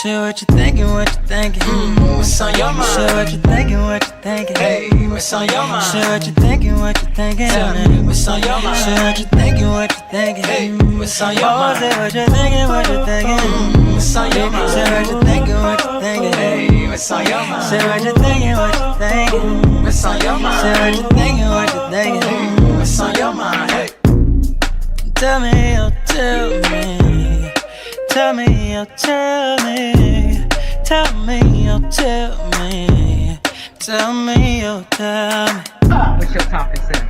Share what you thinking, what you thinking. What's on your mind? Share what you thinking, what you thinking. Hey, what's on your mind? Share what you thinking, what you thinking. Tell me, what's on your mind? Share what you thinking, what you thinking. Hey, what's on your mind? Say what you thinking, what you thinking. What's on your mind? Say what you thinking, what you thinking. Hey, what's on your mind? Say what you thinking, what you thinking. What's on your mind? Say what you thinking, what you thinking. Hey, what's on your mind? Hey, Tell me, oh tell me. Tell me, oh tell me. Tell me, oh tell me. Tell me, oh tell me. What's your topic, sir?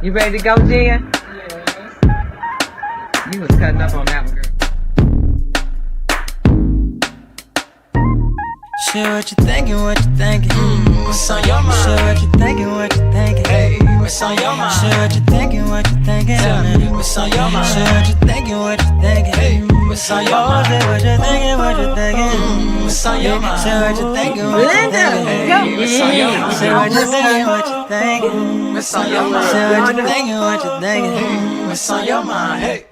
You ready to go, Jen? You was cutting up on that one, girl. Share what you thinking, what you thinking. what's on your mind? Share what you thinking, what you thinking. Hey, what's on your mind? Share what you thinking, what you thinking. Tell me, what's on your mind? Share what you thinking, what you thinking. Hey, what's on your Oh, say mind? what you thinking, what you thinking. What's on your mind? Say what you thinking, what you Linda, thinking. Hey, what's on your mind? Say what you thinking, what you thinking. What's on your mind? Say what you thinking, what you thinking. What's on your mind? Hey.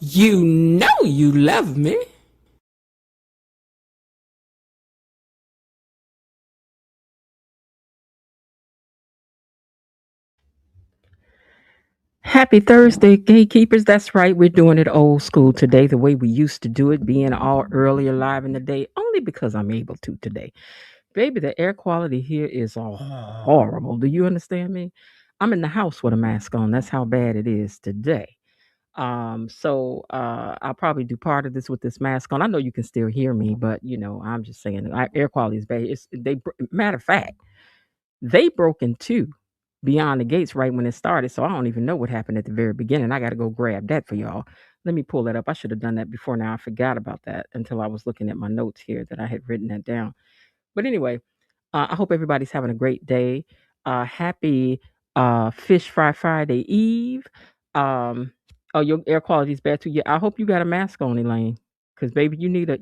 You know you love me. Happy Thursday, gatekeepers. That's right. We're doing it old school today, the way we used to do it, being all early alive in the day, only because I'm able to today. Baby, the air quality here is all horrible. Do you understand me? I'm in the house with a mask on. That's how bad it is today. I'll probably do part of this with this mask on. I know you can still hear me, but I'm just saying air quality is bad. Matter of fact, they broke into beyond the gates right when it started, so I don't even know what happened at the very beginning. I got to go grab that for y'all. Let me pull that up. I should have done that before now. I forgot about that until I was looking at my notes here that I had written that down. But anyway, I hope everybody's having a great day. Happy Fish Fry Friday Eve. Oh, your air quality is bad too. Yeah, I hope you got a mask on, Elaine, because baby, you need a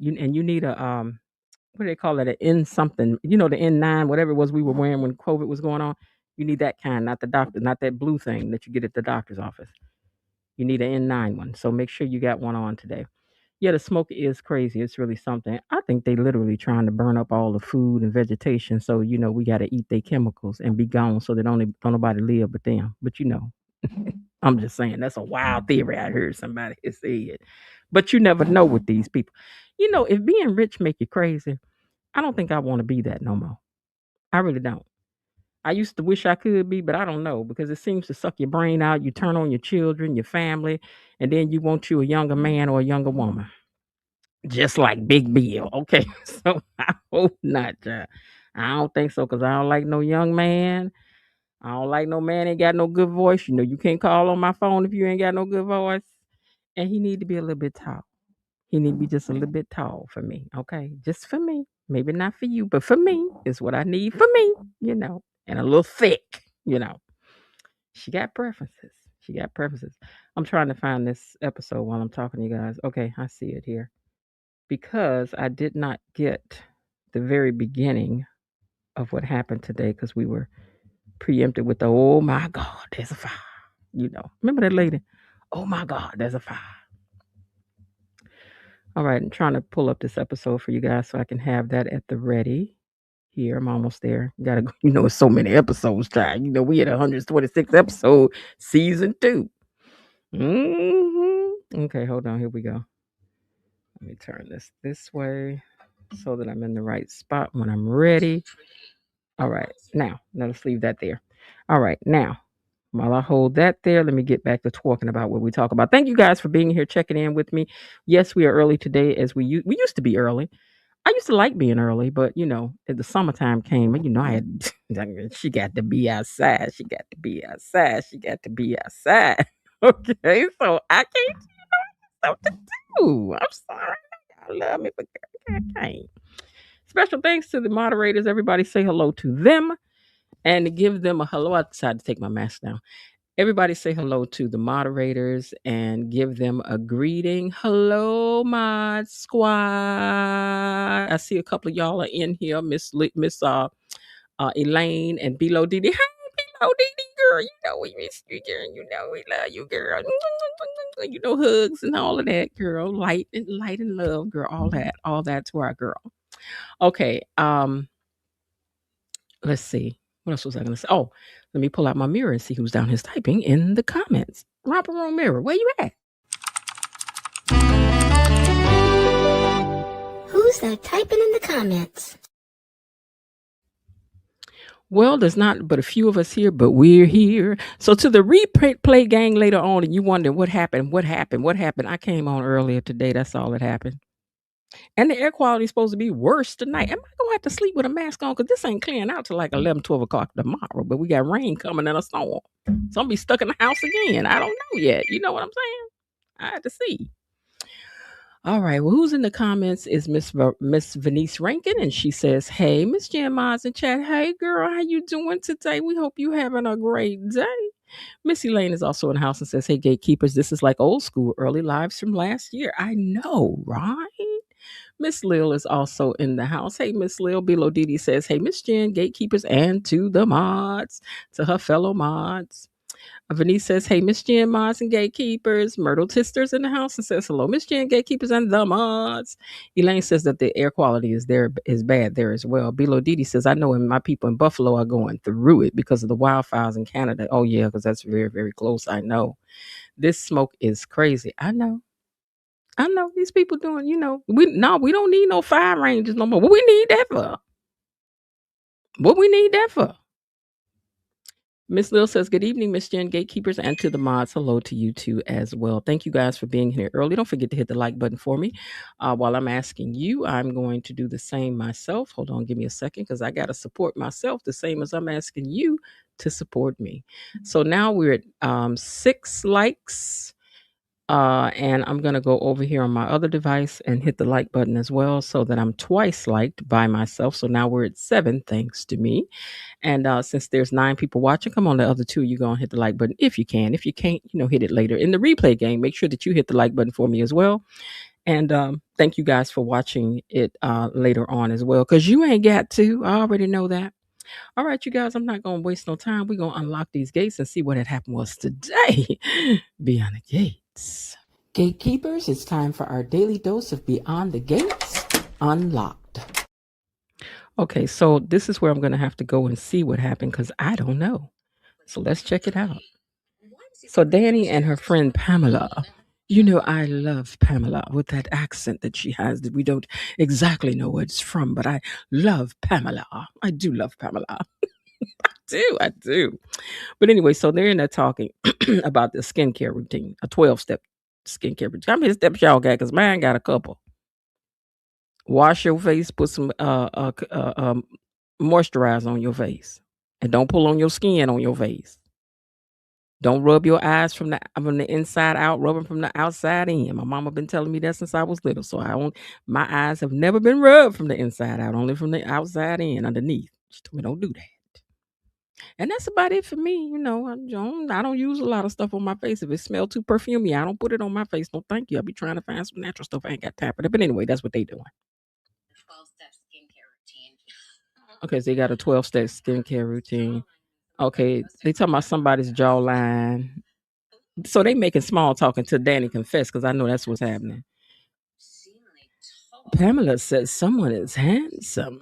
what do they call it? An N something. You know, the N9, whatever it was we were wearing when COVID was going on. You need that kind, not the doctor, not that blue thing that you get at the doctor's office. You need an N9 one. So make sure you got one on today. Yeah, the smoke is crazy. It's really something. I think they literally trying to burn up all the food and vegetation. So, we got to eat their chemicals and be gone so that don't nobody live but them. But, I'm just saying that's a wild theory I heard somebody say it. But you never know with these people. If being rich make you crazy, I don't think I want to be that no more. I really don't. I used to wish I could be, but I don't know because it seems to suck your brain out. You turn on your children, your family, and then you want you a younger man or a younger woman. Just like Big Bill. Okay. So I hope not, child. I don't think so because I don't like no young man. I don't like no man ain't got no good voice. You can't call on my phone if you ain't got no good voice. And he need to be a little bit tall. He need to be just a little bit tall for me. Okay. Just for me. Maybe not for you, but for me is what I need for me. And a little thick. She got preferences. She got preferences. I'm trying to find this episode while I'm talking to you guys. Okay, I see it here. Because I did not get the very beginning of what happened today because we were preempted with the oh my God, there's a fire. Remember that lady? Oh my God, there's a fire. All right, I'm trying to pull up this episode for you guys so I can have that at the ready. Here, I'm almost there. Gotta go. It's so many episodes, child. We had 126 episode season 2. Okay, hold on. Here we go. Let me turn this way so that I'm in the right spot when I'm ready. All right, now let's leave that there. All right, now while I hold that there, let me get back to talking about what we talk about. Thank you guys for being here, checking in with me. Yes, we are early today, as we used to be early. I used to like being early, but as the summertime came, I had she got to be outside. She got to be outside. She got to be outside. Okay, so I can't something to do. I'm sorry. I love me, but I can't. Special thanks to the moderators. Everybody say hello to them and to give them a hello. I decided to take my mask down. Everybody say hello to the moderators and give them a greeting. Hello, mod squad. I see a couple of y'all are in here. Miss Elaine and Bilo Didi. Hey, Bilo Didi, girl. We miss you, girl. We love you, girl. You know, hugs and all of that, girl. Light and love, girl. All that to our girl. Okay. Let's see. What else was I gonna say? Oh, let me pull out my mirror and see who's down here typing in the comments. Romper Room Mirror, where you at? Who's that typing in the comments? Well, there's not but a few of us here, but we're here. So to the replay gang later on, and you wonder what happened. I came on earlier today. That's all that happened. And the air quality is supposed to be worse tonight. Am I going to have to sleep with a mask on? Because this ain't clearing out till like 11, 12 o'clock tomorrow. But we got rain coming and a storm. So I'm going to be stuck in the house again. I don't know yet. You know what I'm saying? I have to see. All right. Well, who's in the comments is Miss Venice Rankin, and she says, "Hey, Miss Jan Maz in chat. Hey, girl, how you doing today? We hope you having a great day." Missy Lane is also in the house and says, "Hey, gatekeepers, this is like old school, early lives from last year." I know, right? Miss Lil is also in the house. Hey, Miss Lil. Bilo Didi says, "Hey, Miss Jen, gatekeepers, and to the mods, to her fellow mods." Venice says, "Hey, Miss Jen, mods and gatekeepers." Myrtle Tister's in the house and says, "Hello, Miss Jen, gatekeepers and the mods." Elaine says that the air quality is bad there as well. Bilo Didi says, "I know and my people in Buffalo are going through it because of the wildfires in Canada." Oh, yeah, because that's very, very close. I know. This smoke is crazy. I know these people doing, we don't need no fire rangers no more. What we need that for? Miss Lil says, "Good evening, Miss Jen, gatekeepers, and to the mods. Hello to you too as well. Thank you guys for being here early. Don't forget to hit the like button for me. While I'm asking you, I'm going to do the same myself. Hold on, give me a second because I got to support myself the same as I'm asking you to support me. So now we're at 6 likes. And I'm going to go over here on my other device and hit the like button as well so that I'm twice liked by myself. So now we're at 7, thanks to me. And since there's 9 people watching, come on, the other 2, you're going to hit the like button if you can. If you can't, hit it later. In the replay game, make sure that you hit the like button for me as well. And thank you guys for watching it later on as well, because you ain't got to. I already know that. All right, you guys, I'm not going to waste no time. We're going to unlock these gates and see what had happened was today. Beyond the Gates. Gatekeepers, it's time for our daily dose of Beyond the Gates Unlocked. Okay, so this is where I'm going to have to go and see what happened because I don't know. So let's check it out. So Danny and her friend Pamela. I love Pamela with that accent that she has that we don't exactly know where it's from, but I love Pamela. I do love Pamela. I do. But anyway, so they're in there talking about the skincare routine, a 12-step skincare routine. How many steps y'all got? Because mine got a couple. Wash your face, put some moisturizer on your face, and don't pull on your skin on your face. Don't rub your eyes from the inside out, rub them from the outside in. My mama been telling me that since I was little. So my eyes have never been rubbed from the inside out, only from the outside in, underneath. She told me don't do that. And that's about it for me. I don't use a lot of stuff on my face. If it smells too perfumey, I don't put it on my face. No, thank you. I'll be trying to find some natural stuff. I ain't got time for that. But anyway, that's what they doing. 12-step skincare routine. Okay, so they got a 12-step skincare routine. Okay, they talking about somebody's jawline. So they making small talk until Danny confess, because I know that's what's happening. Pamela says someone is handsome.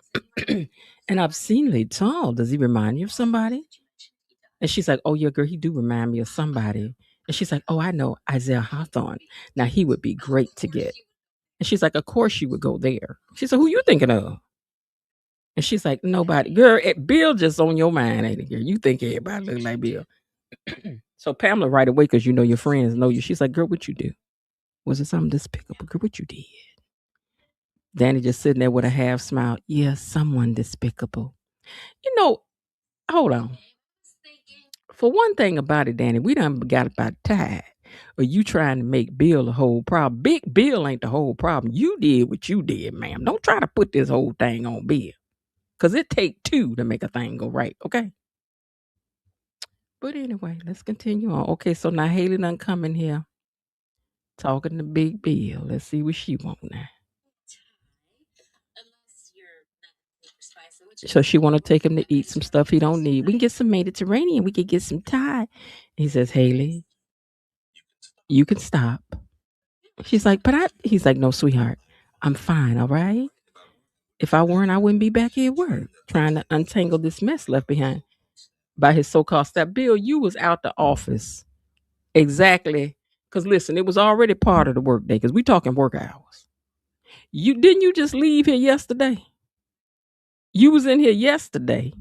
And obscenely tall. Does he remind you of somebody? And she's like, "Oh, yeah, girl, he do remind me of somebody." And she's like, "Oh, I know, Isaiah Hawthorne. Now, he would be great to get." And she's like, "Of course you would go there." She said, "Who you thinking of?" And she's like, "Nobody." Girl, Bill just on your mind, ain't it, girl? You think everybody look like Bill. So Pamela right away, because your friends know you. She's like, "Girl, what you do? Was it something despicable? Girl, what you did?" Danny just sitting there with a half smile. "Yeah, someone despicable." Hold on. For one thing about it, Danny, we done got about tired of you trying to make Bill the whole problem. Big Bill ain't the whole problem. You did what you did, ma'am. Don't try to put this whole thing on Bill. Because it take 2 to make a thing go right, okay? But anyway, let's continue on. Okay, so now Hailey done come in here talking to Big Bill. Let's see what she want now. So she want to take him to eat some stuff he don't need. We can get some Mediterranean. We could get some Thai. He says, "Hailey, You can stop. She's like, he's like, no, sweetheart, I'm fine, all right? If I weren't, I wouldn't be back here at work trying to untangle this mess left behind by his so-called step. Bill, you was out the office. Exactly. Because listen, it was already part of the workday because we talking work hours. You just leave here yesterday? You was in here yesterday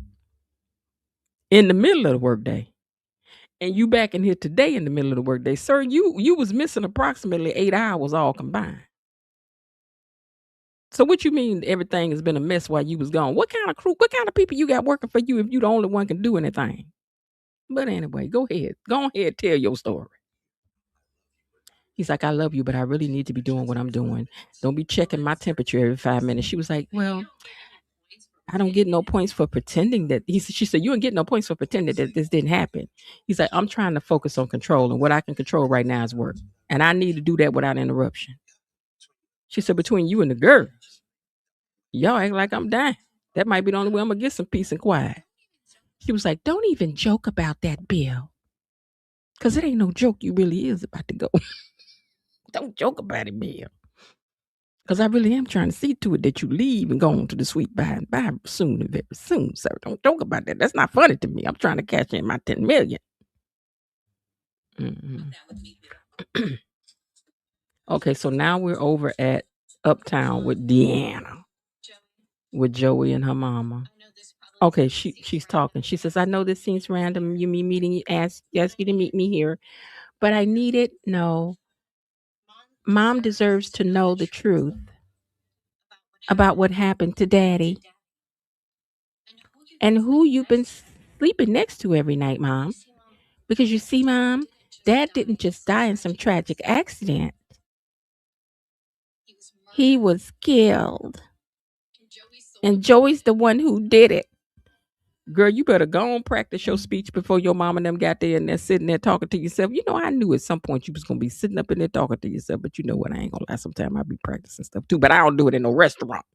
in the middle of the workday. And you back in here today in the middle of the workday. Sir, you was missing approximately 8 hours all combined. So what you mean everything has been a mess while you was gone? What kind of crew, what kind of people you got working for you if you the only one can do anything? But anyway, go ahead. Go ahead, tell your story. He's like, I love you, but I really need to be doing what I'm doing. Don't be checking my temperature every 5 minutes. She was like, well, I don't get no points for pretending that. She said, you don't get no points for pretending that this didn't happen. He's like, I'm trying to focus on control, and what I can control right now is work. And I need to do that without interruption. She said, between you and the girls, y'all act like I'm dying. That might be the only way I'm going to get some peace and quiet. She was like, don't even joke about that, Bill. Because it ain't no joke you really is about to go. Don't joke about it, Bill. Because I really am trying to see to it that you leave and go on to the sweet by and by soon and very soon, sir. Don't joke about that. That's not funny to me. I'm trying to cash in my 10 million. Mm-hmm. Okay, so now we're over at Uptown with Deanna, with Joey and her mama. Okay, she's talking. She says, I know this seems random. You me meeting you ask you to meet me here, but I need it. No. Mom deserves to know the truth about what happened to Daddy and who you've been sleeping next to every night, Mom. Because you see, Mom, Dad didn't just die in some tragic accident. He was killed. And Joey's the one who did it. Girl, you better go on practice your speech before your mom and them got there and they're sitting there talking to yourself. You know, I knew at some point you was going to be sitting up in there talking to yourself, but you know what? I ain't going to lie. Sometimes I be practicing stuff too, but I don't do it in no restaurant.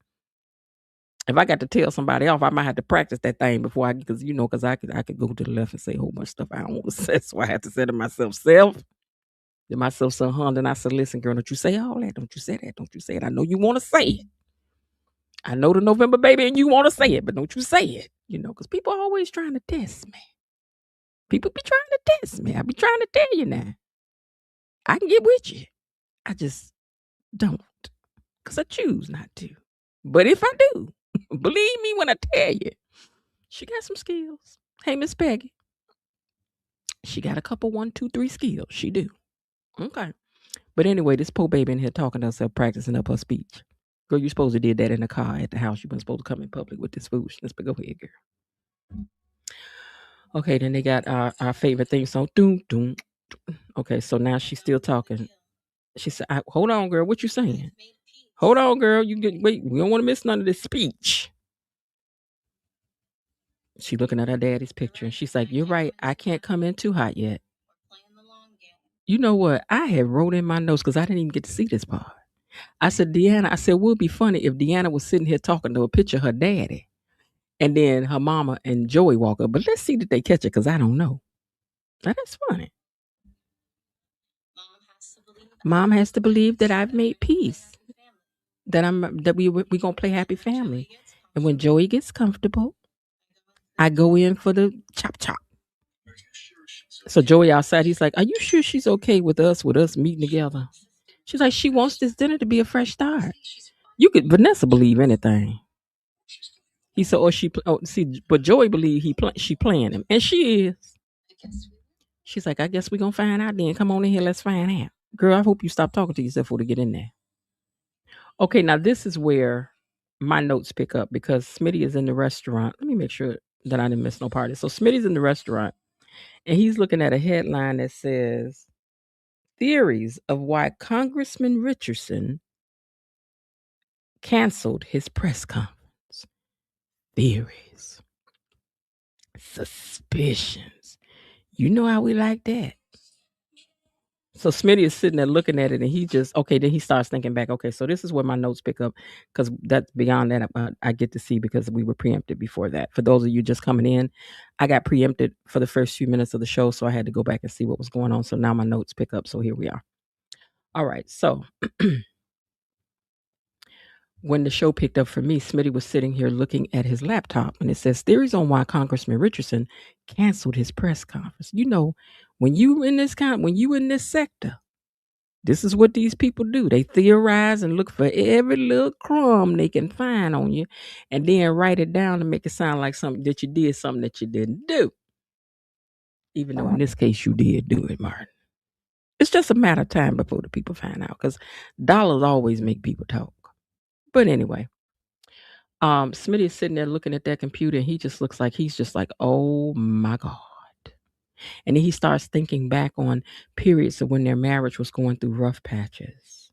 If I got to tell somebody off, I might have to practice that thing before because I could go to the left and say a whole bunch of stuff I don't want to say. So I have to say to myself, to myself, son, hun, and I said, listen, girl, don't you say all that. Don't you say that. Don't you say it. I know you want to say it. I know the November baby and you want to say it, but don't you say it. You know, because people are always trying to test me. People be trying to test me. I be trying to tell you now. I can get with you. I just don't. Because I choose not to. But if I do, believe me when I tell you, she got some skills. Hey, Miss Peggy. She got a couple 1, 2, 3 skills. She do. Okay. But anyway, this poor baby in here talking to herself, practicing up her speech. Girl, you supposed to did that in the car at the house. You weren't supposed to come in public with this foolishness. But go ahead, girl. Okay, then they got our favorite theme song. Doom, doom. Okay, so now she's still talking. She said, hold on, girl. What you saying? Hold on, girl. Wait. We don't want to miss none of this speech. She looking at her daddy's picture and she's like, you're right. I can't come in too hot yet. You know what? I had wrote in my notes because I didn't even get to see this part. I said, Deanna, it would be funny if Deanna was sitting here talking to a picture of her daddy and then her mama and Joey walk up. But let's see that they catch it because I don't know. Now, that's funny. Mom has to believe that I've made peace. That we gonna play happy family. And when Joey gets comfortable, I go in for the chop chop. So Joey outside, he's like, are you sure she's okay with us meeting together? She's like, she wants this dinner to be a fresh start. Vanessa believe anything. He said, but Joey believe she playing him. And she is. She's like, I guess we're going to find out then. Come on in here, let's find out. Girl, I hope you stop talking to yourself before to get in there. Okay, now this is where my notes pick up because Smitty is in the restaurant. Let me make sure that I didn't miss no party. So Smitty's in the restaurant and he's looking at a headline that says, theories of why Congressman Richardson canceled his press conference. Theories. Suspicions. You know how we like that. So Smitty is sitting there looking at it, and he just then he starts thinking back. Okay, so this is where my notes pick up because that's beyond that. I get to see because we were preempted before that. For those of you just coming in, I got preempted for the first few minutes of the show, so I had to go back and see what was going on. So now my notes pick up. So here we are. All right, so when the show picked up for me, Smitty was sitting here looking at his laptop, and it says theories on why Congressman Richardson canceled his press conference. You know, when you in this sector. This is what these people do. They theorize and look for every little crumb they can find on you and then write it down to make it sound like something that you did, something that you didn't do. Even though in this case you did do it, Martin. It's just a matter of time before the people find out because dollars always make people talk. But anyway, Smitty is sitting there looking at that computer and he just looks like he's just like, oh my God. And then he starts thinking back on periods of when their marriage was going through rough patches.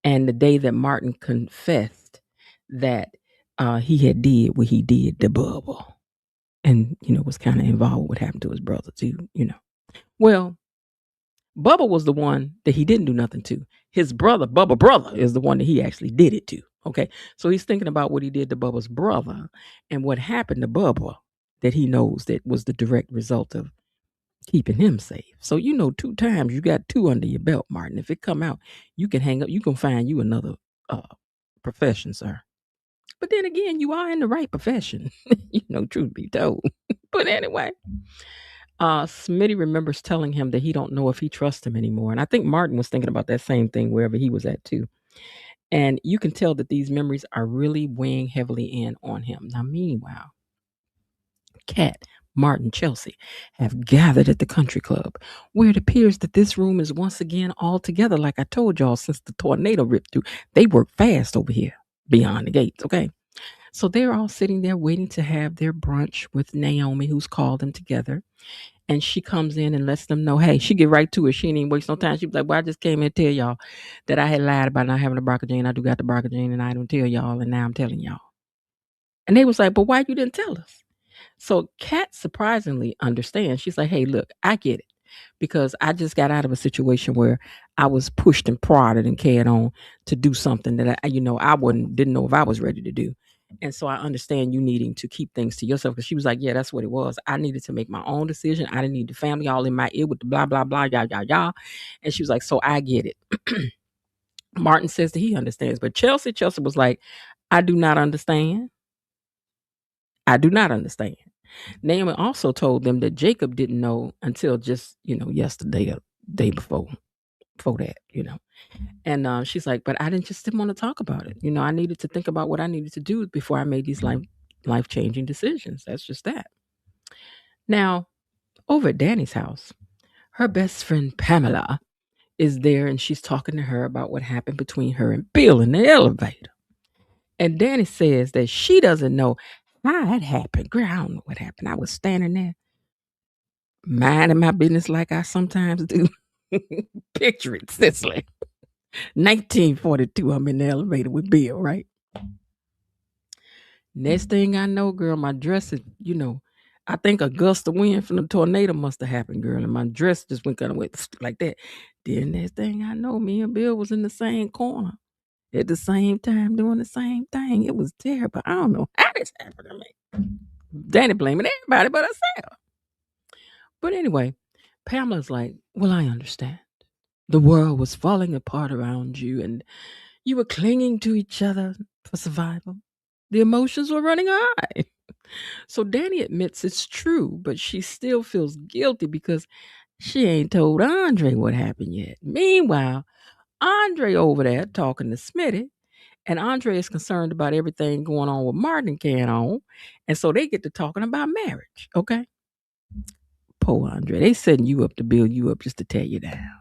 And the day that Martin confessed that he had did what he did to Bubba. And, was kind of involved with what happened to his brother too, Well, Bubba was the one that he didn't do nothing to. His brother, Bubba brother, is the one that he actually did it to. Okay. So he's thinking about what he did to Bubba's brother and what happened to Bubba that he knows that was the direct result of keeping him safe. So 2 times you got 2 under your belt, Martin. If it come out, you can hang up. You can find you another profession, sir. But then again, you are in the right profession. Truth be told. But anyway, Smitty remembers telling him that he don't know if he trusts him anymore. And I think Martin was thinking about that same thing wherever he was at too. And you can tell that these memories are really weighing heavily in on him. Now, meanwhile, Kat, Martin, Chelsea have gathered at the country club, where it appears that this room is once again all together. Like I told y'all, since the tornado ripped through, they work fast over here beyond the gates. Okay. So they're all sitting there waiting to have their brunch with Naomi, who's called them together. And she comes in and lets them know, hey, she get right to it. She ain't even waste no time. She was like, well, I just came here to tell y'all that I had lied about not having the BRCA gene. I do got the BRCA gene and I don't tell y'all. And now I'm telling y'all. And they was like, but why you didn't tell us? So Kat surprisingly understands. She's like, hey, look, I get it. Because I just got out of a situation where I was pushed and prodded and carried on to do something that I didn't know if I was ready to do. And so I understand you needing to keep things to yourself. Because she was like, yeah, that's what it was. I needed to make my own decision. I didn't need the family all in my ear with the blah, blah, blah, yah. And she was like, so I get it. Martin says that he understands. But Chelsea was like, I do not understand. I do not understand. Naomi also told them that Jacob didn't know until just, yesterday or day before that, And she's like, but I didn't want to talk about it. I needed to think about what I needed to do before I made these life-changing decisions. That's just that. Now, over at Danny's house, her best friend Pamela is there and she's talking to her about what happened between her and Bill in the elevator. And Danny says that she doesn't know how it happened. Girl, I don't know what happened. I was standing there minding my business like I sometimes do. Picture it, Cicely. 1942, I'm in the elevator with Bill, right? Next thing I know, girl, my dress is, I think a gust of wind from the tornado must have happened, girl. And my dress just went kind of went like that. Then next thing I know, me and Bill was in the same corner at the same time doing the same thing. It was terrible. I don't know how this happened to me. Danny blaming everybody but herself. But anyway, Pamela's like, well, I understand. The world was falling apart around you and you were clinging to each other for survival. The emotions were running high. So Danny admits it's true, but she still feels guilty because she ain't told Andre what happened yet. Meanwhile, Andre over there talking to Smitty, and Andre is concerned about everything going on with Martin carrying on. And so they get to talking about marriage, okay? Poor Andre. They setting you up to build you up just to tear you down.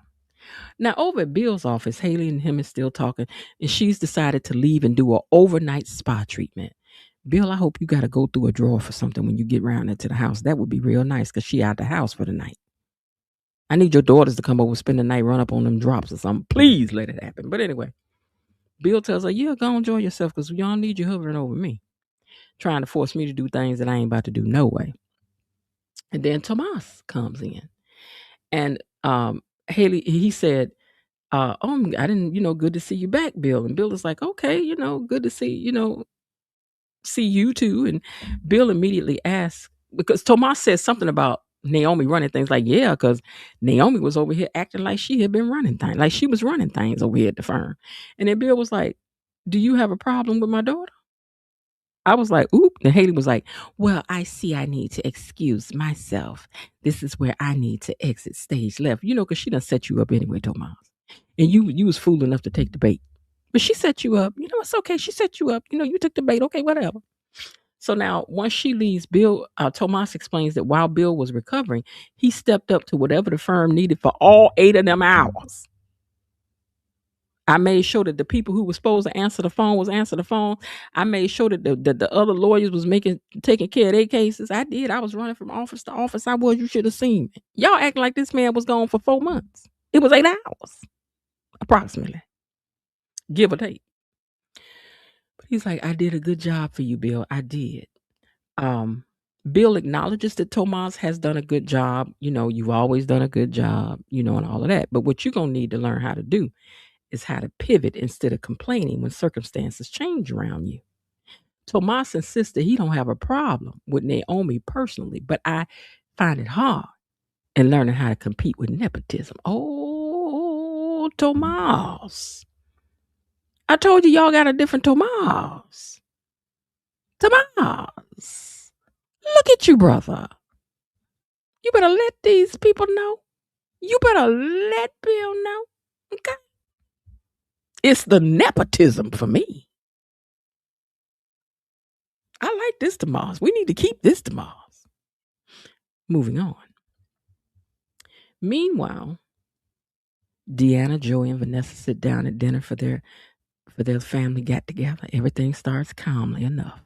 Now, over at Bill's office, Hailey and him is still talking, and she's decided to leave and do an overnight spa treatment. Bill, I hope you got to go through a drawer for something when you get round into the house. That would be real nice because she out the house for the night. I need your daughters to come over, spend the night, run up on them drops or something. Please let it happen. But anyway, Bill tells her, yeah, go enjoy yourself because we don't need you hovering over me, trying to force me to do things that I ain't about to do no way. And then Tomas comes in. And Hailey, he said, I didn't, good to see you back, Bill. And Bill is like, okay, good to see you too. And Bill immediately asked, because Tomas said something about Naomi running things, like, yeah, because Naomi was over here acting like she had been running things, like she was running things over here at the firm. And then Bill was like, do you have a problem with my daughter? I was like, oop. And Hailey was like, well, I see I need to excuse myself. This is where I need to exit stage left, because she done set you up anyway, Tomas. And you was fool enough to take the bait. But she set you up. It's okay. She set you up. You took the bait. Okay, whatever. So now, once she leaves, Bill, Tomas explains that while Bill was recovering, he stepped up to whatever the firm needed for all 8 of them hours. I made sure that the people who were supposed to answer the phone was answer the phone. I made sure that the other lawyers was taking care of their cases. I did. I was running from office to office. I was. You should have seen me. Y'all acting like this man was gone for 4 months. It was 8 hours, approximately, give or take. But he's like, I did a good job for you, Bill. I did. Bill acknowledges that Tomas has done a good job. You've always done a good job, and all of that. But what you're going to need to learn how to do is how to pivot instead of complaining when circumstances change around you. Tomas insists that he don't have a problem with Naomi personally, but I find it hard in learning how to compete with nepotism. Oh, Tomas. I told you y'all got a different Tomas. Tomas. Look at you, brother. You better let these people know. You better let Bill know. Okay? It's the nepotism for me. I like this Tomas. We need to keep this Tomas. Moving on. Meanwhile, Deanna, Joey, and Vanessa sit down at dinner for their family get together. Everything starts calmly enough.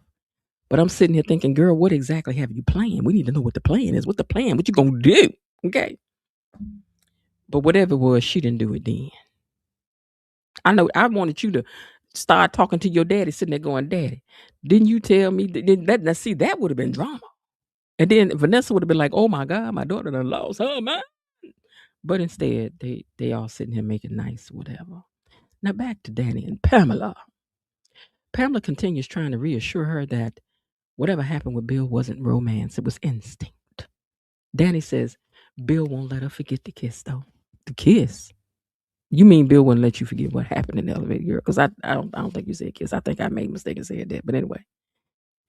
But I'm sitting here thinking, girl, what exactly have you planned? We need to know what the plan is. What the plan? What you gonna do? Okay. But whatever it was, she didn't do it then. I know I wanted you to start talking to your daddy, sitting there going, Daddy, didn't you tell me that? See, that would have been drama. And then Vanessa would have been like, oh my God, my daughter done lost her mind. But instead, they all sitting here making nice, whatever. Now back to Danny and Pamela. Pamela continues trying to reassure her that whatever happened with Bill wasn't romance, it was instinct. Danny says Bill won't let her forget the kiss, though. The kiss? You mean Bill wouldn't let you forget what happened in the elevator, girl? Because I don't think you said kiss. I think I made a mistake and said that. But anyway.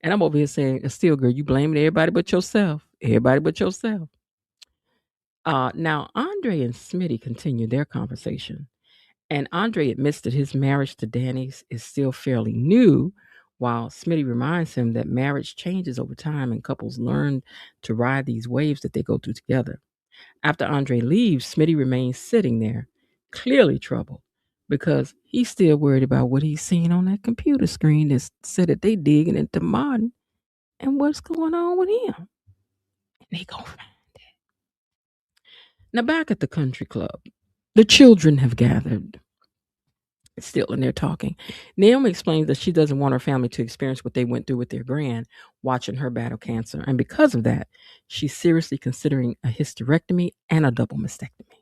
And I'm over here saying, still, girl, you blaming everybody but yourself. Everybody but yourself. Now, Andre and Smitty continue their conversation. And Andre admits that his marriage to Danny is still fairly new, while Smitty reminds him that marriage changes over time and couples learn to ride these waves that they go through together. After Andre leaves, Smitty remains sitting there, clearly troubled, because he's still worried about what he's seen on that computer screen that said that they digging into Martin and what's going on with him. And they gonna find it. Now back at the country club, the children have gathered. Still, and they're talking. Naomi explains that she doesn't want her family to experience what they went through with their grand watching her battle cancer. And because of that, she's seriously considering a hysterectomy and a double mastectomy.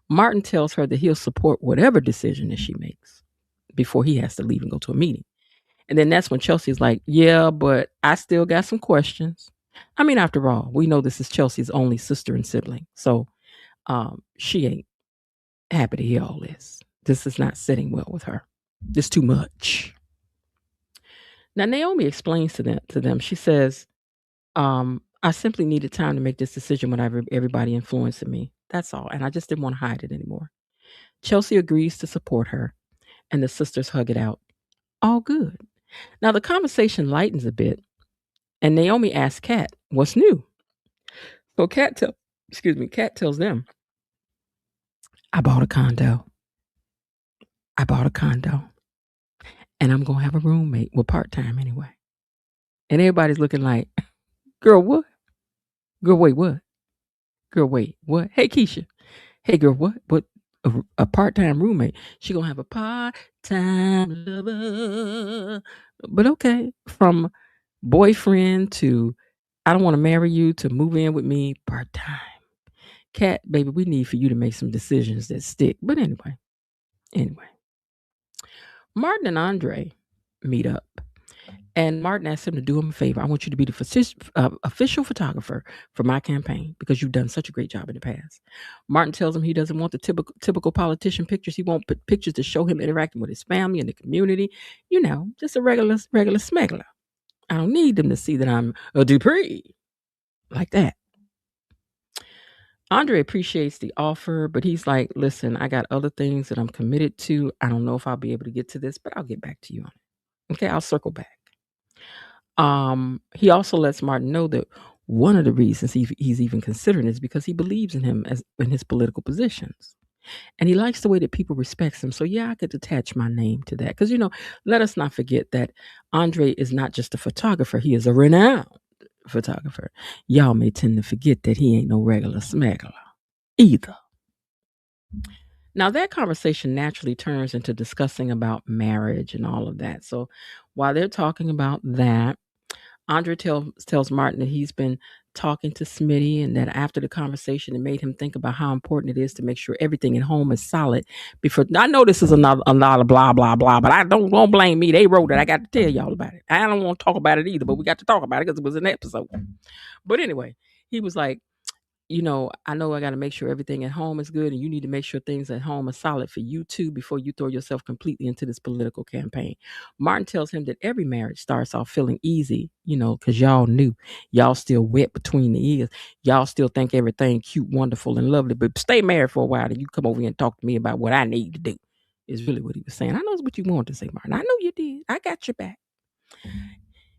Martin tells her that he'll support whatever decision that she makes before he has to leave and go to a meeting. And then that's when Chelsea's like, yeah, but I still got some questions. I mean, after all, we know this is Chelsea's only sister and sibling. So she ain't happy to hear all this. This is not sitting well with her. It's too much. Now, Naomi explains to them, she says, I simply needed time to make this decision without everybody influencing me. That's all. And I just didn't want to hide it anymore. Chelsea agrees to support her, and the sisters hug it out. All good. Now, the conversation lightens a bit, and Naomi asks Kat, what's new? So Kat tells them, I bought a condo. And I'm going to have a roommate. Well, part-time anyway. And everybody's looking like, girl, what? Girl, wait, what? Girl, wait, what? Hey, Keisha. Hey, girl, what? What? A part-time roommate. She going to have a part-time lover. But okay. From boyfriend to I don't want to marry you to move in with me part-time. Cat, baby, we need for you to make some decisions that stick. But anyway. Martin and Andre meet up. And Martin asked him to do him a favor. I want you to be the official photographer for my campaign because you've done such a great job in the past. Martin tells him he doesn't want the typical politician pictures. He wants pictures to show him interacting with his family and the community. You know, just a regular smuggler. I don't need them to see that I'm a Dupree like that. Andre appreciates the offer, but he's like, listen, I got other things that I'm committed to. I don't know if I'll be able to get to this, but I'll get back to you on it. Okay, I'll circle back. He also lets Martin know that one of the reasons he's even considering is because he believes in him as in his political positions. And he likes the way that people respect him. So yeah, I could attach my name to that. Because, let us not forget that Andre is not just a photographer. He is a renowned photographer. Y'all may tend to forget that he ain't no regular smuggler either. Now that conversation naturally turns into discussing about marriage and all of that. So while they're talking about that, Andre tells Martin that he's been talking to Smitty and that after the conversation, it made him think about how important it is to make sure everything at home is solid. Before I know this is a lot of blah, blah, blah, but I don't blame me. They wrote it. I got to tell y'all about it. I don't want to talk about it either, but we got to talk about it because it was an episode. But anyway, he was like, I know I got to make sure everything at home is good and you need to make sure things at home are solid for you too before you throw yourself completely into this political campaign. Martin tells him that every marriage starts off feeling easy, because y'all knew. Y'all still wet between the ears. Y'all still think everything cute, wonderful, and lovely, but stay married for a while and you come over here and talk to me about what I need to do is really what he was saying. I know it's what you wanted to say, Martin. I know you did. I got your back.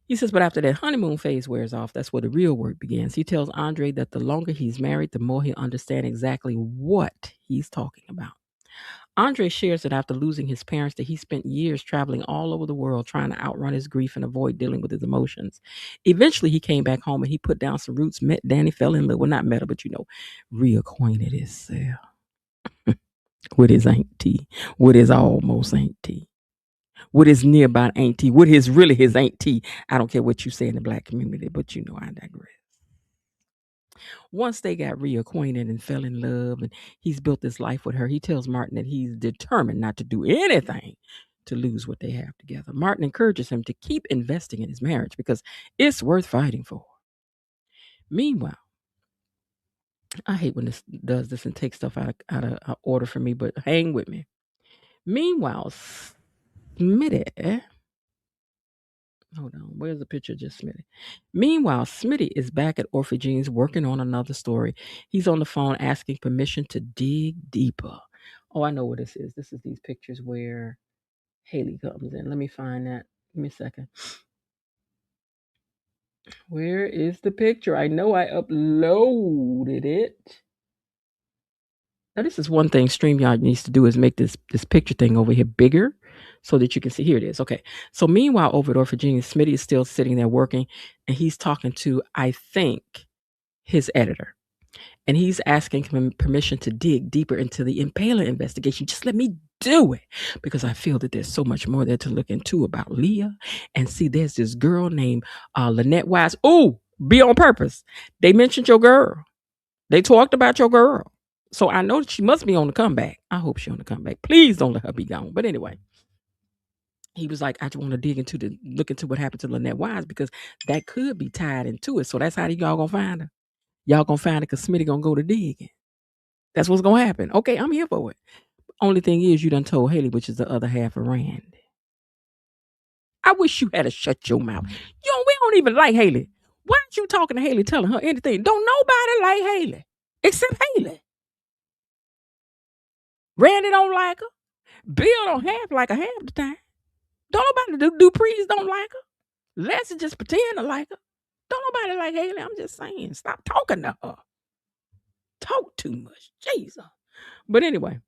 He says, but after that honeymoon phase wears off, that's where the real work begins. He tells Andre that the longer he's married, the more he'll understand exactly what he's talking about. Andre shares that after losing his parents, that he spent years traveling all over the world trying to outrun his grief and avoid dealing with his emotions. Eventually, he came back home and he put down some roots, met Danny, fell in love. Well, not met her, but, reacquainted himself with his auntie, with his almost auntie. With his nearby auntie, with his auntie. I don't care what you say in the black community, but I digress. Once they got reacquainted and fell in love and he's built this life with her, he tells Martin that he's determined not to do anything to lose what they have together. Martin encourages him to keep investing in his marriage because it's worth fighting for. Meanwhile, I hate when this does this and takes stuff out of order for me, but hang with me. Meanwhile, Smitty... Hold on. Where's the picture of just Smitty? Meanwhile, Smitty is back at Orphagene's working on another story. He's on the phone asking permission to dig deeper. Oh, I know what this is. This is these pictures where Hailey comes in. Let me find that. Give me a second. Where is the picture? I know I uploaded it. Now, this is one thing StreamYard needs to do is make this picture thing over here bigger so that you can see. Here it is. Okay. So meanwhile, over at Orphagene, Smitty is still sitting there working and he's talking to, I think, his editor. And he's asking him permission to dig deeper into the Impaler investigation. Just let me do it because I feel that there's so much more there to look into about Leah. And see, there's this girl named Lynette Wise. Oh, be on purpose. They mentioned your girl. They talked about your girl. So I know that she must be on the comeback. I hope she's on the comeback. Please don't let her be gone. But anyway, he was like, I just want to look into what happened to Lynette Wise because that could be tied into it. So that's how y'all gonna find her. Y'all gonna find her because Smitty gonna go to digging. That's what's gonna happen. Okay, I'm here for it. Only thing is, you done told Hailey, which is the other half of Randy. I wish you had to shut your mouth. We don't even like Hailey. Why aren't you talking to Hailey, telling her anything? Don't nobody like Hailey except Hailey. Randy don't like her. Bill don't half like her half the time. Don't nobody Dupree's don't like her. Leslie just pretend to like her. Don't nobody like Hailey. I'm just saying, stop talking to her. Talk too much. Jesus. But anyway,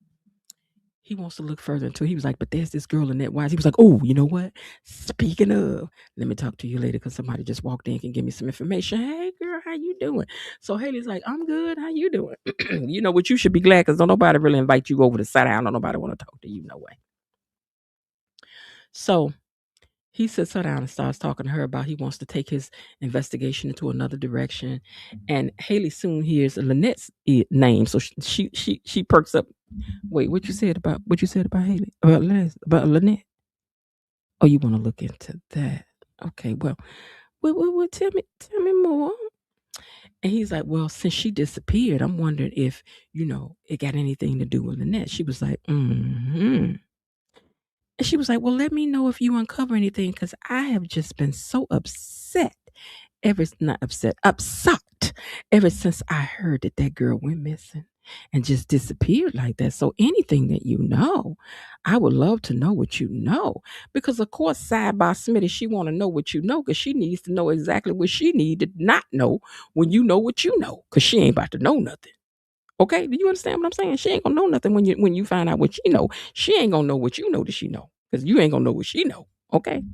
he wants to look further into it. He was like, but there's this girl Lynette Wise. He was like, oh, you know what? Speaking of, let me talk to you later because somebody just walked in and can give me some information. Hey, girl, how you doing? So Hailey's like, I'm good. How you doing? You know what? You should be glad because don't nobody really invite you over to sit down. Don't nobody want to talk to you. No way. So he sits her down and starts talking to her about he wants to take his investigation into another direction. And Hailey soon hears Lynette's name, so she perks up. Wait, what you said about Hailey? About Lynette? Oh, you want to look into that? Okay, well, tell me more. And he's like, well, since she disappeared, I'm wondering if, it got anything to do with Lynette. She was like, mm-hmm. And she was like, well, let me know if you uncover anything, because I have just been so upset. Upset ever since I heard that girl went missing and just disappeared like that. So anything that you know, I would love to know what you know. Because of course, side by Smitty, she want to know what you know, because she needs to know exactly what she need to not know when you know what you know, because she ain't about to know nothing. Okay, do you understand what I'm saying? She ain't gonna know nothing when you find out what she know. She ain't gonna know what you know that she know, because you ain't gonna know what she know. Okay.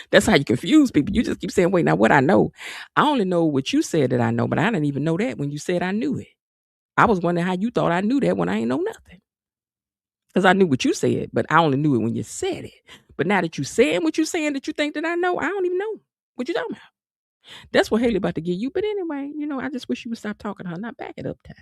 That's how you confuse people. You just keep saying, wait, now what I know. I only know what you said that I know, but I didn't even know that when you said I knew it. I was wondering how you thought I knew that when I ain't know nothing. Because I knew what you said, but I only knew it when you said it. But now that you saying what you saying that you think that I know, I don't even know what you talking about. That's what Hailey about to give you. But anyway, I just wish you would stop talking to her, not back it up time.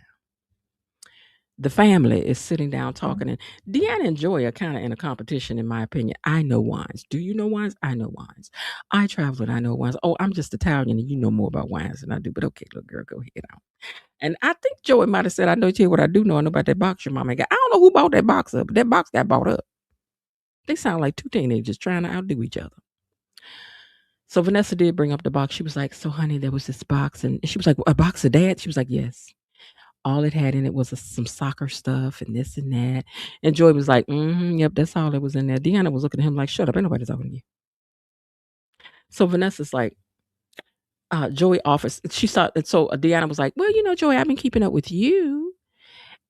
The family is sitting down talking, and Deanna and Joy are kind of in a competition, in my opinion. I know wines. Do you know wines? I know wines. I travel and I know wines. Oh, I'm just Italian, and you know more about wines than I do. But okay, little girl, go ahead on. And I think Joy might have said, I know, tell you what I do know. I know about that box your mama got. I don't know who bought that box up, but that box got bought up. They sound like two teenagers trying to outdo each other. So Vanessa did bring up the box. She was like, so honey, there was this box. And she was like, a box of Dad? She was like, yes. All it had in it was some soccer stuff and this and that. And Joy was like, yep, that's all that was in there. Deanna was looking at him like, shut up, ain't nobody talking to you. So Vanessa's like, Joy offers, she saw, and so Deanna was like, well, Joy, I've been keeping up with you.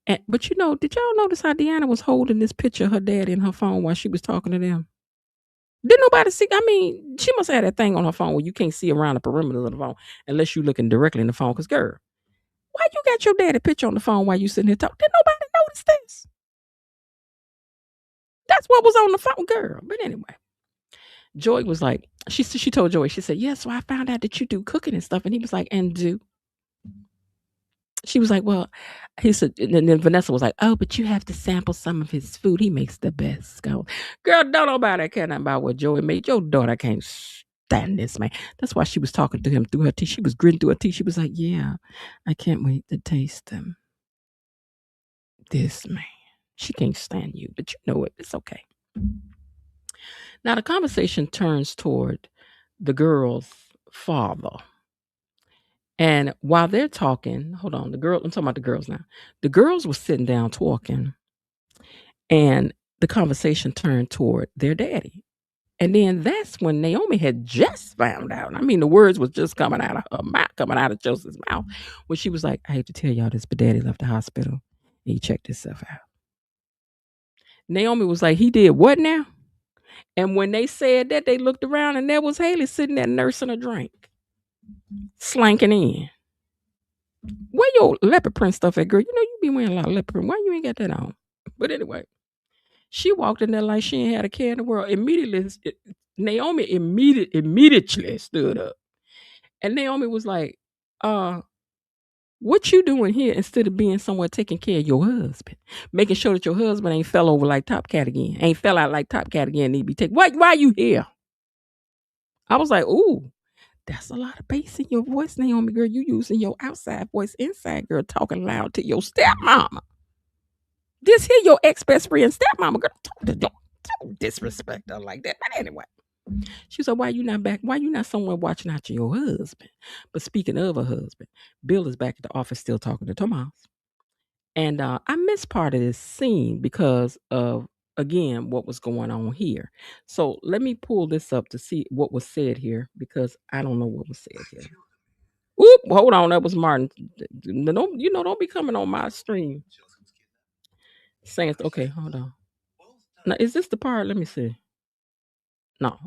But did y'all notice how Deanna was holding this picture of her dad in her phone while she was talking to them? Didn't nobody see? I mean, she must have that thing on her phone where you can't see around the perimeter of the phone unless you're looking directly in the phone. Because, girl, why you got your daddy picture on the phone while you sitting here talking? Didn't nobody notice this? That's what was on the phone, girl. But anyway, Joy was like, she told Joy, she said, yeah, so I found out that you do cooking and stuff. And he was like, and do? She was like, well, he said, and then Vanessa was like, oh, but you have to sample some of his food. He makes the best. Girl, don't nobody care nothing about what Joy made. Your daughter can't stand this man. That's why she was talking to him through her teeth. She was grinning through her teeth. She was like, yeah, I can't wait to taste them. This man. She can't stand you, but you know it. It's okay. Now the conversation turns toward the girl's father. And while they're talking, hold on, I'm talking about the girls now. The girls were sitting down talking, and the conversation turned toward their daddy. And then that's when Naomi had just found out. I mean, the words was just coming out of her mouth, coming out of Joseph's mouth, when she was like, I hate to tell y'all this, but daddy left the hospital and he checked himself out. Naomi was like, he did what now? And when they said that, they looked around and there was Hailey sitting there nursing a drink, slanking in. Where your leopard print stuff at, girl? You be wearing a lot of leopard print. Why you ain't got that on? But anyway, she walked in there like she ain't had a care in the world. Naomi immediately stood up. And Naomi was like, what you doing here instead of being somewhere taking care of your husband? Making sure that your husband ain't fell over like Top Cat again. Ain't fell out like Top Cat again. Need to be taken. Why you here? I was like, ooh, that's a lot of bass in your voice, Naomi, girl. You using your outside voice inside, girl, talking loud to your stepmama. This here your ex-best friend stepmama, girl. Don't disrespect her like that. But anyway. She said, why you not back? Why you not somewhere watching out your husband? But speaking of her husband, Bill is back at the office still talking to Tomas. And I missed part of this scene because of, again, what was going on here. So let me pull this up to see what was said here, because I don't know what was said here. Oop, hold on. That was Martin. Don't be coming on my stream. Saying, okay, hold on. Now, is this the part? Let me see. No.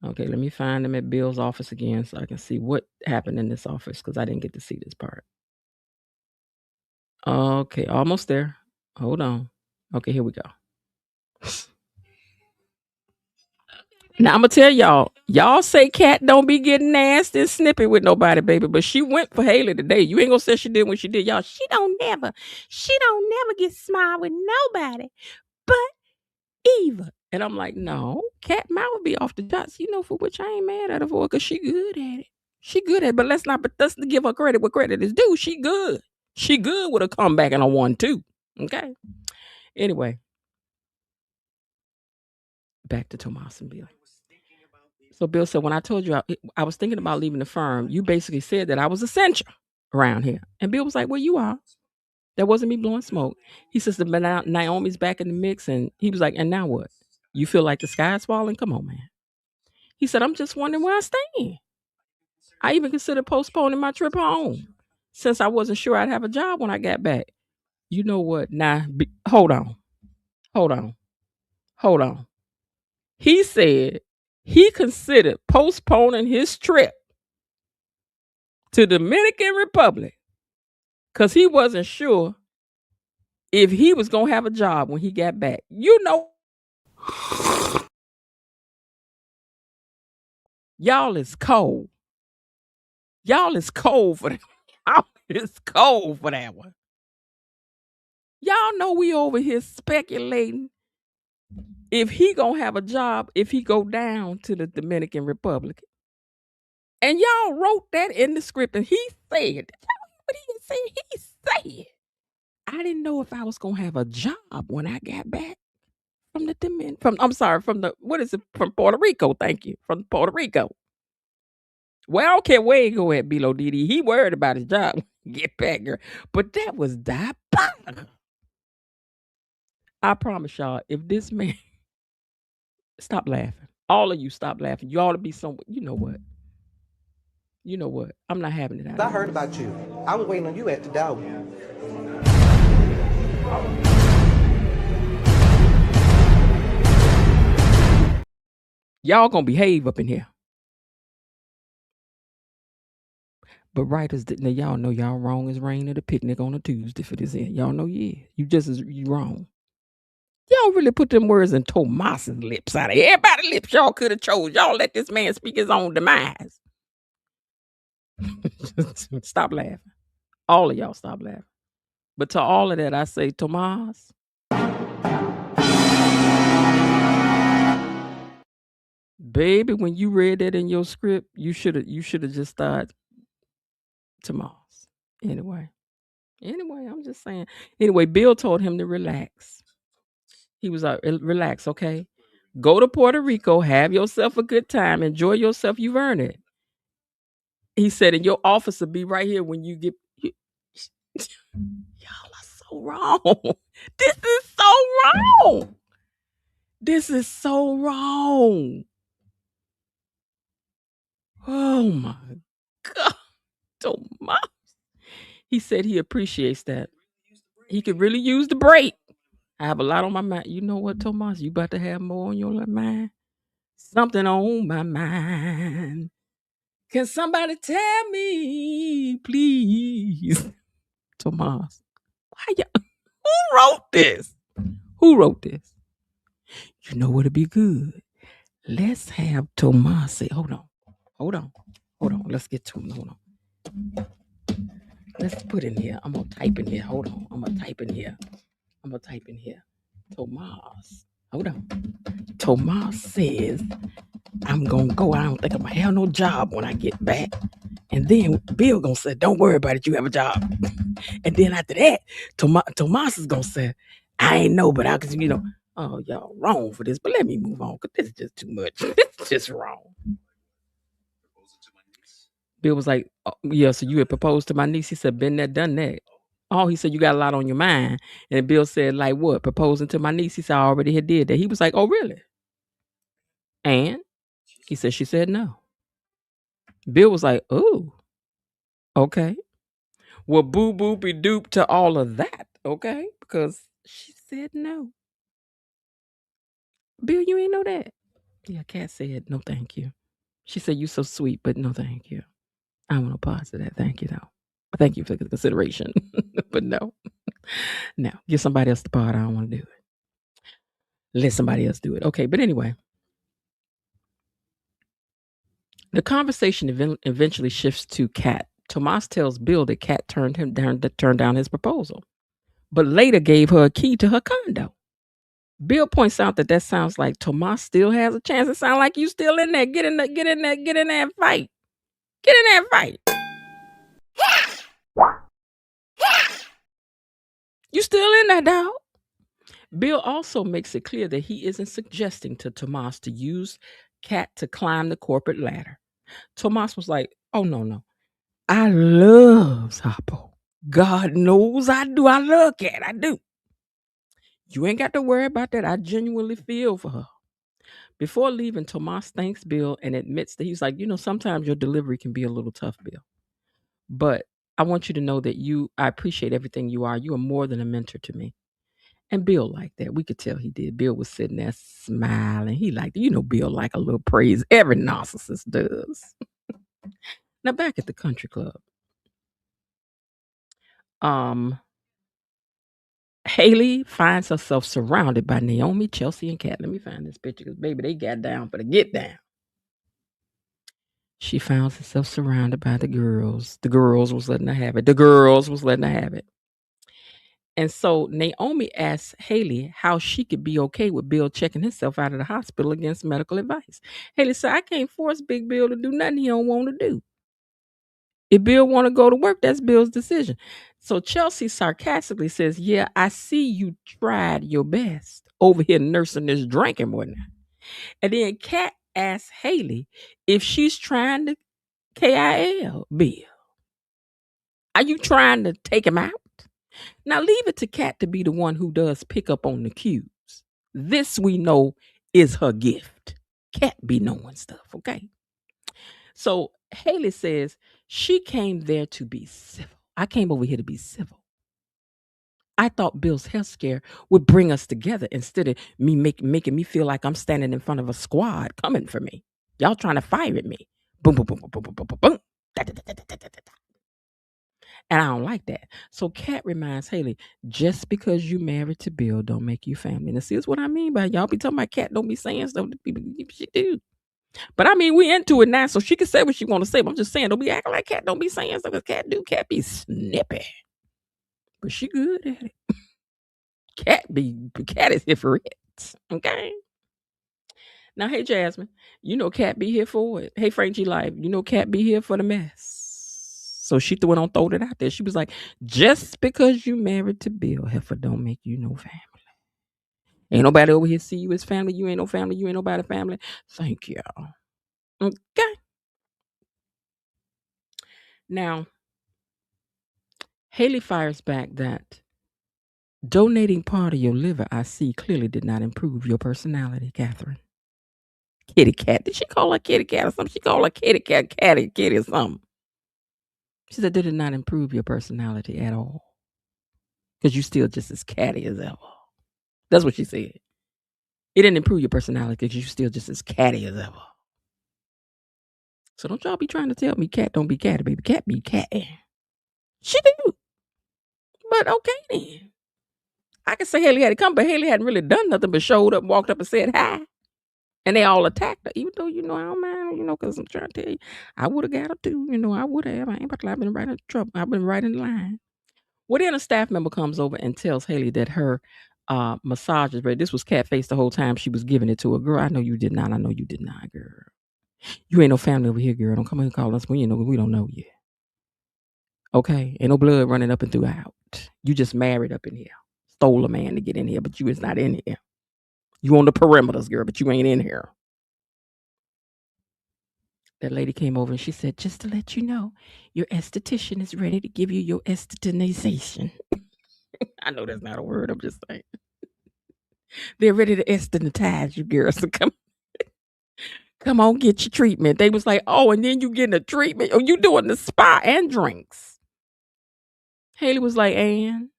Okay, let me find them at Bill's office again so I can see what happened in this office, because I didn't get to see this part. Okay, almost there. Hold on. Okay, here we go. Now I'm gonna tell y'all say Cat don't be getting nasty and snippy with nobody, baby. But she went for Hailey today. You ain't gonna say she did when she did, y'all. She don't never get smart with nobody but Eva. And I'm like, no, Cat mouth would be off the shots, for which I ain't mad at her for, because she good at it. She good at it, but let's give her credit where credit is due. She good. She good with a comeback and a 1-2. Okay. Anyway, back to Tomas and Bill. So Bill said, when I told you I was thinking about leaving the firm, you basically said that I was essential around here. And Bill was like, well, you are. That wasn't me blowing smoke. He says, but now Naomi's back in the mix. And he was like, and now what? You feel like the sky's falling? Come on, man. He said, I'm just wondering where I stand. I even considered postponing my trip home since I wasn't sure I'd have a job when I got back. You know what? Hold on. He said he considered postponing his trip to Dominican Republic because he wasn't sure if he was going to have a job when he got back. Y'all is cold. Y'all is cold for that. Y'all is cold for that one. Y'all know we over here speculating if he gonna have a job if he go down to the Dominican Republic. And y'all wrote that in the script, and he said, what he said? He said, I didn't know if I was gonna have a job when I got back from the from Puerto Rico. Thank you. From Puerto Rico. Well, I don't care where he go at, Bilo Didi. He worried about his job. Get back, girl. But that was diabolical. I promise y'all, if this man stop laughing. All of you stop laughing. You ought to be you know what? You know what? I'm not having it out. I heard about you. I was waiting on you at the door. Y'all gonna behave up in here. But writers, now y'all know y'all wrong as rain at a picnic on a Tuesday for this end. Y'all know, yeah. You wrong. Y'all really put them words in Tomas's lips out of everybody's lips y'all could have chose. Y'all let this man speak his own demise. Stop laughing. All of y'all stop laughing. But to all of that, I say, Tomas, baby, when you read that in your script, you should have just started Tomas. Anyway, I'm just saying. Anyway, Bill told him to relax. He was like, relax, okay? Go to Puerto Rico, have yourself a good time, enjoy yourself. You've earned it. He said, and your office will be right here when you get. Y'all are so wrong. This is so wrong. This is so wrong. Oh my God. Tomas. He said he appreciates that. He could really use the break. I have a lot on my mind. You know what, Tomas? You about to have more on your mind? Something on my mind. Can somebody tell me, please? Tomas. Who wrote this? Who wrote this? You know what'd be good? Let's have Tomas say, hold on. Let's get to him. Hold on. Let's put in here. I'm going to type in here. Hold on. I'm going to type in here. Tomas. Hold on. Tomas says, I'm going to go. I don't think I'm going to have no job when I get back. And then Bill going to say, don't worry about it. You have a job. And then after that, Tomas is going to say, I ain't know, but I could, oh, y'all wrong for this. But let me move on because this is just too much. This is just wrong. Bill was like, oh, yeah, so you had proposed to my niece. He said, been there, done that. Oh, he said, you got a lot on your mind. And Bill said, like what? Proposing to my niece? He said, I already had did that. He was like, oh, really? And he said, she said no. Bill was like, oh, okay. Well, boo boopy doop to all of that, okay? Because she said no. Bill, you ain't know that? Yeah, Kat said, no, thank you. She said, you so sweet, but no, thank you. I want to pause to that. Thank you, though. Thank you for the consideration. But no. No, give somebody else the part. I don't want to do it. Let somebody else do it. Okay, but anyway. The conversation eventually shifts to Kat. Tomas tells Bill that Kat turned down his proposal, but later gave her a key to her condo. Bill points out that sounds like Tomas still has a chance. It sounds like you still in there. Get in there and fight. Get in there and fight. You still in there, dog. Bill also makes it clear that he isn't suggesting to Tomas to use Kat to climb the corporate ladder. Tomas was like, oh, no. I love Zappo. God knows I do. I love Kat. I do. You ain't got to worry about that. I genuinely feel for her. Before leaving, Tomas thanks Bill and admits that he's like, sometimes your delivery can be a little tough, Bill. But I want you to know that I appreciate everything you are. You are more than a mentor to me. And Bill liked that. We could tell he did. Bill was sitting there smiling. He liked it. Bill like a little praise. Every narcissist does. Now back at the country club. Hailey finds herself surrounded by Naomi, Chelsea, and Kat. Let me find this picture because, baby, they got down for the get down. She found herself surrounded by the girls. The girls was letting her have it. And so Naomi asks Hailey how she could be okay with Bill checking himself out of the hospital against medical advice. Hailey said, I can't force Big Bill to do nothing he don't want to do. If Bill want to go to work, that's Bill's decision. So Chelsea sarcastically says, yeah, I see you tried your best over here nursing this drink and whatnot. And then Kat asks Hailey if she's trying to KIL Bill. Are you trying to take him out? Now leave it to Kat to be the one who does pick up on the cues. This we know is her gift. Kat be knowing stuff, okay? So Hailey says she came there to be civil. I came over here to be civil. I thought Bill's health scare would bring us together instead of me making me feel like I'm standing in front of a squad coming for me. Y'all trying to fire at me. Boom, boom, boom, boom, boom, boom, boom, boom, boom. Da, da, da, da, da, da, da. And I don't like that. So Kat reminds Hailey, just because you married to Bill don't make you family. Now, see, that's what I mean by y'all be talking about Kat don't be saying stuff that people she do. But I mean, we into it now, so she can say what she want to say. But I'm just saying, don't be acting like Kat don't be saying stuff. Because Kat be snippy. But she good at it. Kat is here for it. Okay. Now, hey, Jasmine, Kat be here for it. Hey, Frankie Life, Kat be here for the mess. So she threw it out there. She was like, just because you married to Bill Heifer don't make you no family. Ain't nobody over here see you as family. You ain't no family. You ain't nobody family. Thank y'all. Okay. Now, Hailey fires back that donating part of your liver, I see, clearly did not improve your personality, Catherine. Kitty cat. Did she call her kitty cat or something? She called her kitty cat, kitty or something. She said, did it not improve your personality at all? Because you still just as catty as ever. That's what she said. It didn't improve your personality because you still just as catty as ever. So don't y'all be trying to tell me Cat don't be catty, baby. Cat be catty. She do. But okay then. I can say Hailey had to come, but Hailey hadn't really done nothing but showed up, walked up and said hi. And they all attacked her, even though, I don't mind, because I'm trying to tell you, I would have got her too. I would have. I ain't about to lie. I've been right in trouble. I've been right in line. Well, then a staff member comes over and tells Hailey that her massage is ready. This was cat face the whole time she was giving it to her. Girl, I know you did not. I know you did not, girl. You ain't no family over here, girl. Don't come in and call us when we don't know you. Okay? Ain't no blood running up and throughout. You just married up in here. Stole a man to get in here, but you is not in here. You on the perimeters, girl, but you ain't in here. That lady came over and she said, just to let you know, your esthetician is ready to give you your estetization. I know that's not a word. I'm just saying. They're ready to esthetize you, girls. So come on, get your treatment. They was like, oh, and then you getting a treatment. Oh, you doing the spa and drinks. Hailey was like, and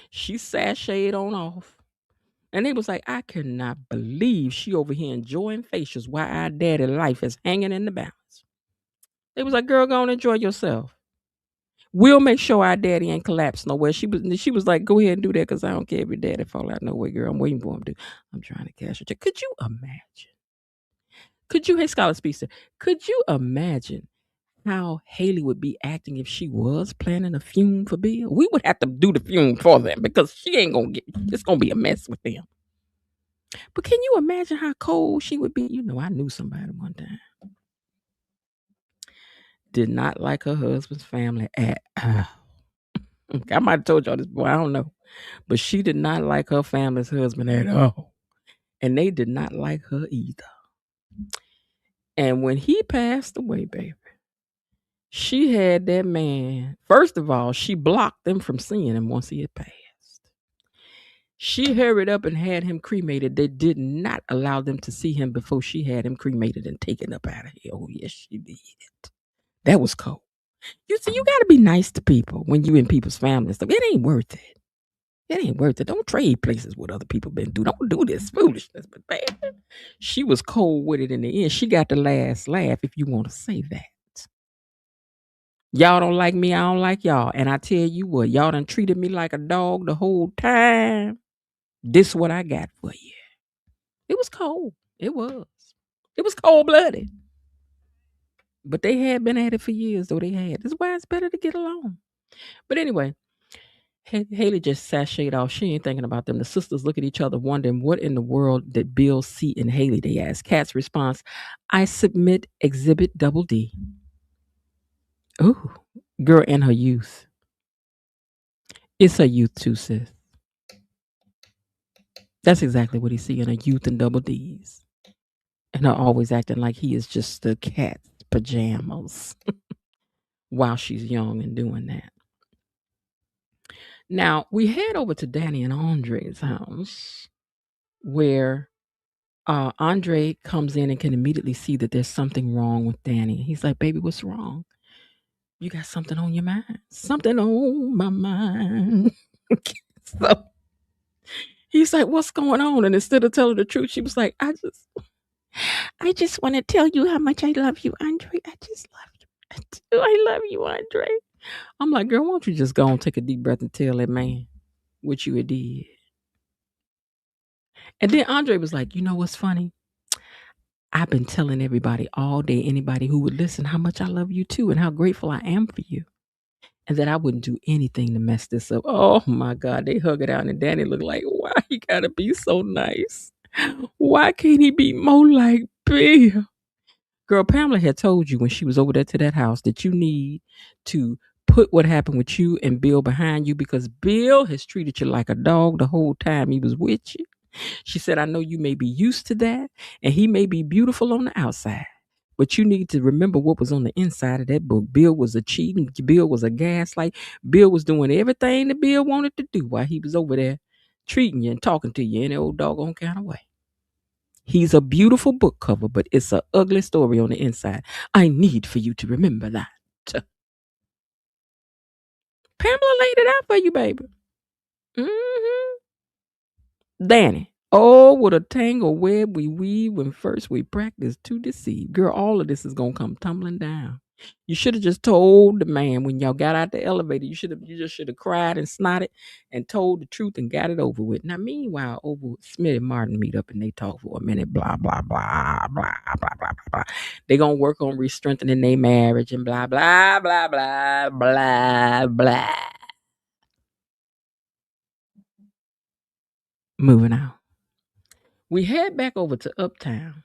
she sashayed on off. And they was like, I cannot believe she over here enjoying facials while our daddy life is hanging in the balance. They was like, girl, go and enjoy yourself. We'll make sure our daddy ain't collapsed nowhere. She was like, go ahead and do that because I don't care if your daddy fall out nowhere, girl. I'm waiting for him to. I'm trying to cash a check. Could you imagine Could you, hey, Scholar Speedster, could you imagine how Hailey would be acting if she was planning a funeral for Bill? We would have to do the funeral for them because she ain't gonna get. It's gonna be a mess with them. But can you imagine how cold she would be? You know, I knew somebody one time did not like her husband's family at all. I might have told y'all this before. I don't know, but she did not like her family's husband at all, and they did not like her either. And when he passed away, baby, she had that man. First of all, she blocked them from seeing him once he had passed. She hurried up and had him cremated. They did not allow them to see him before she had him cremated and taken up out of here. Oh, yes, she did. That was cold. You see, you got to be nice to people when you in people's families. It ain't worth it. It ain't worth it. Don't trade places with other people been through. Don't do this foolishness. But baby, she was cold with it in the end. She got the last laugh, if you want to say that. Y'all don't like me, I don't like y'all. And I tell you what, y'all done treated me like a dog the whole time. This what I got for you. It was cold. It was. It was cold-blooded. But they had been at it for years, though they had. That's why it's better to get along. But anyway, Hailey just sashayed off. She ain't thinking about them. The sisters look at each other wondering what in the world did Bill see in Hailey, they ask. Kat's response, I submit exhibit double D. Ooh, girl in her youth. It's her youth too, sis. That's exactly what he see in her youth and double D's. And her always acting like he is just the cat's pajamas while she's young and doing that. Now, we head over to Danny and Andre's house where Andre comes in and can immediately see that there's something wrong with Danny. He's like, baby, what's wrong? You got something on your mind. Something on my mind. So he's like, what's going on? And instead of telling the truth, she was like, I just want to tell you how much I love you, Andre. I just love you. I love you, Andre. I'm like, girl, why don't you just go and take a deep breath and tell that man what you had did? And then Andre was like, you know what's funny? I've been telling everybody all day, anybody who would listen, how much I love you too and how grateful I am for you. And that I wouldn't do anything to mess this up. Oh my God, they hug it out. And Danny looked like, why he gotta be so nice? Why can't he be more like Bill? Girl, Pamela had told you when she was over there to that house that you need to put what happened with you and Bill behind you because Bill has treated you like a dog the whole time he was with you. She said, I know you may be used to that and he may be beautiful on the outside, but you need to remember what was on the inside of that book. Bill was a cheating. Bill was a gaslight. Bill was doing everything that Bill wanted to do while he was over there treating you and talking to you in an old doggone kind of way. He's a beautiful book cover, but it's an ugly story on the inside. I need for you to remember that. Pamela laid it out for you, baby. Mm-hmm. Danny. Oh, what a tangle web we weave when first we practice to deceive. Girl, all of this is going to come tumbling down. You should have just told the man when y'all got out the elevator. You just should have cried and snotted and told the truth and got it over with. Now, meanwhile, over Smith and Martin meet up and they talk for a minute. Blah, blah, blah, blah, blah, blah, blah. They're going to work on re-strengthening their marriage and blah, blah, blah, blah, blah, blah. Moving on. We head back over to Uptown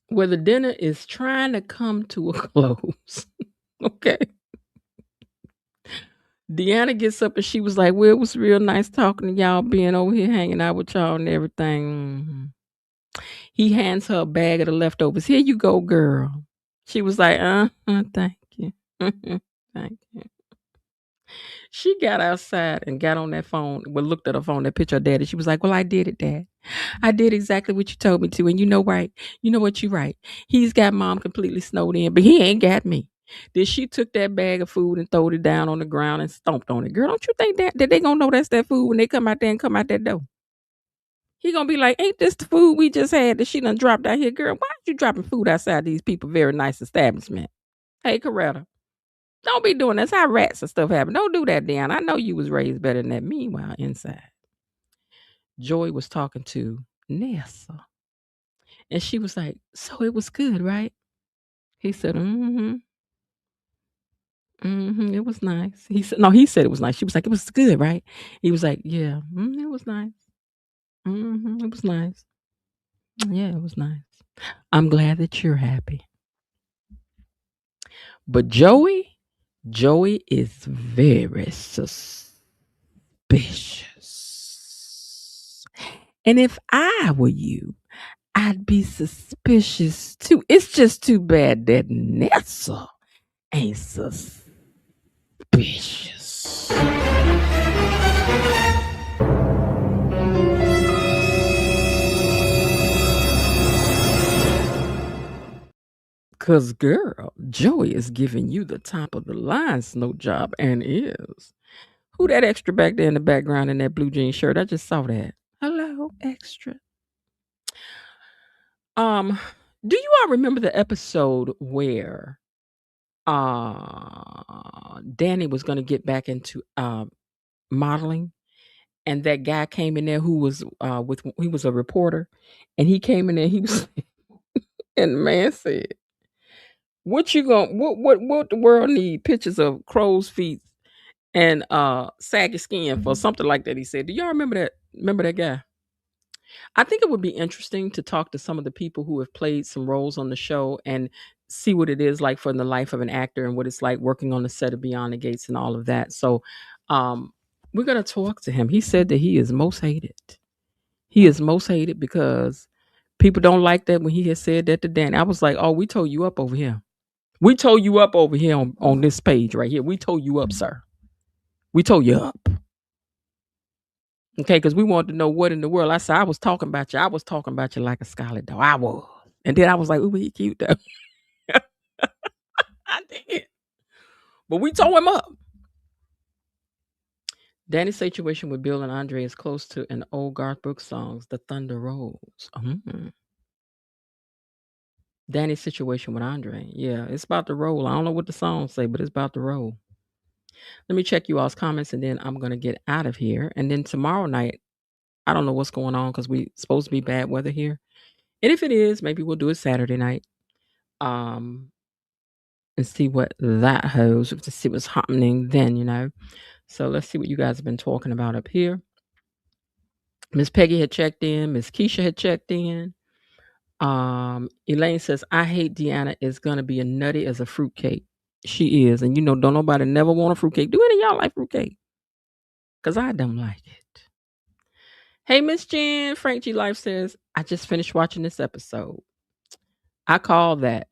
where the dinner is trying to come to a close. Okay. Deanna gets up and she was like, well, it was real nice talking to y'all, being over here hanging out with y'all and everything. Mm-hmm. He hands her a bag of the leftovers. Here you go, girl. She was like, thank you. Thank you. She got outside and got on that phone, looked at her phone, that picture of Daddy. She was like, well, I did it, Dad. I did exactly what you told me to. And you know what? You know what? You're right. He's got Mom completely snowed in, but he ain't got me. Then she took that bag of food and throwed it down on the ground and stomped on it. Girl, don't you think that they gonna know that's that food when they come out there and come out that door? He gonna be like, ain't this the food we just had that she done dropped out here? Girl, why are you dropping food outside these people very nice establishment? Hey, Coretta. Don't be doing this. How rats and stuff happen. Don't do that, Deanna. I know you was raised better than that. Meanwhile, inside, Joy was talking to Nessa. And she was like, so it was good, right? He said, mm-hmm. Mm-hmm. It was nice. He said, no, he said it was nice. She was like, it was good, right? He was like, yeah, it was nice. Mm-hmm. It was nice. Yeah, it was nice. I'm glad that you're happy. But Joey is very suspicious. And if I were you, I'd be suspicious too. It's just too bad that Nessa ain't suspicious. Cause girl, Joey is giving you the top of the line snow job and is. Who that extra back there in the background in that blue jean shirt? I just saw that. Hello, extra. Do you all remember the episode where Danny was gonna get back into modeling and that guy came in there who was he was a reporter and he came in there, he was and the man said, what you gonna what the world need pictures of crow's feet and saggy skin for something like that, he said. Do y'all remember that guy? I think it would be interesting to talk to some of the people who have played some roles on the show and see what it is like for the life of an actor and what it's like working on the set of Beyond the Gates and all of that. So we're going to talk to him. He said that he is most hated. He is most hated because people don't like that when he had said that to Danny. I was like, oh, we told you up over here. We told you up over here on this page right here. We told you up, sir. We told you up. Okay, because we wanted to know what in the world. I said, I was talking about you. I was talking about you like a scarlet dog. I was. And then I was like, ooh, he cute though. I did. But we tore him up. Danny's situation with Bill and Andre is close to an old Garth Brooks songs, The Thunder Rolls. Danny's situation with Andre. Yeah, it's about to roll. I don't know what the songs say, but it's about to roll. Let me check you all's comments and then I'm going to get out of here. And then tomorrow night, I don't know what's going on because we're supposed to be bad weather here. And if it is, maybe we'll do it Saturday night. And see what that holds, to see what's happening then, So let's see what you guys have been talking about up here. Miss Peggy had checked in. Miss Keisha had checked in. Elaine says, I hate Deanna is going to be a nutty as a fruitcake. She is. And don't nobody never want a fruitcake. Do any of y'all like fruitcake? Because I don't like it. Hey, Miss Jen. Frank G. Life says, I just finished watching this episode. I call that.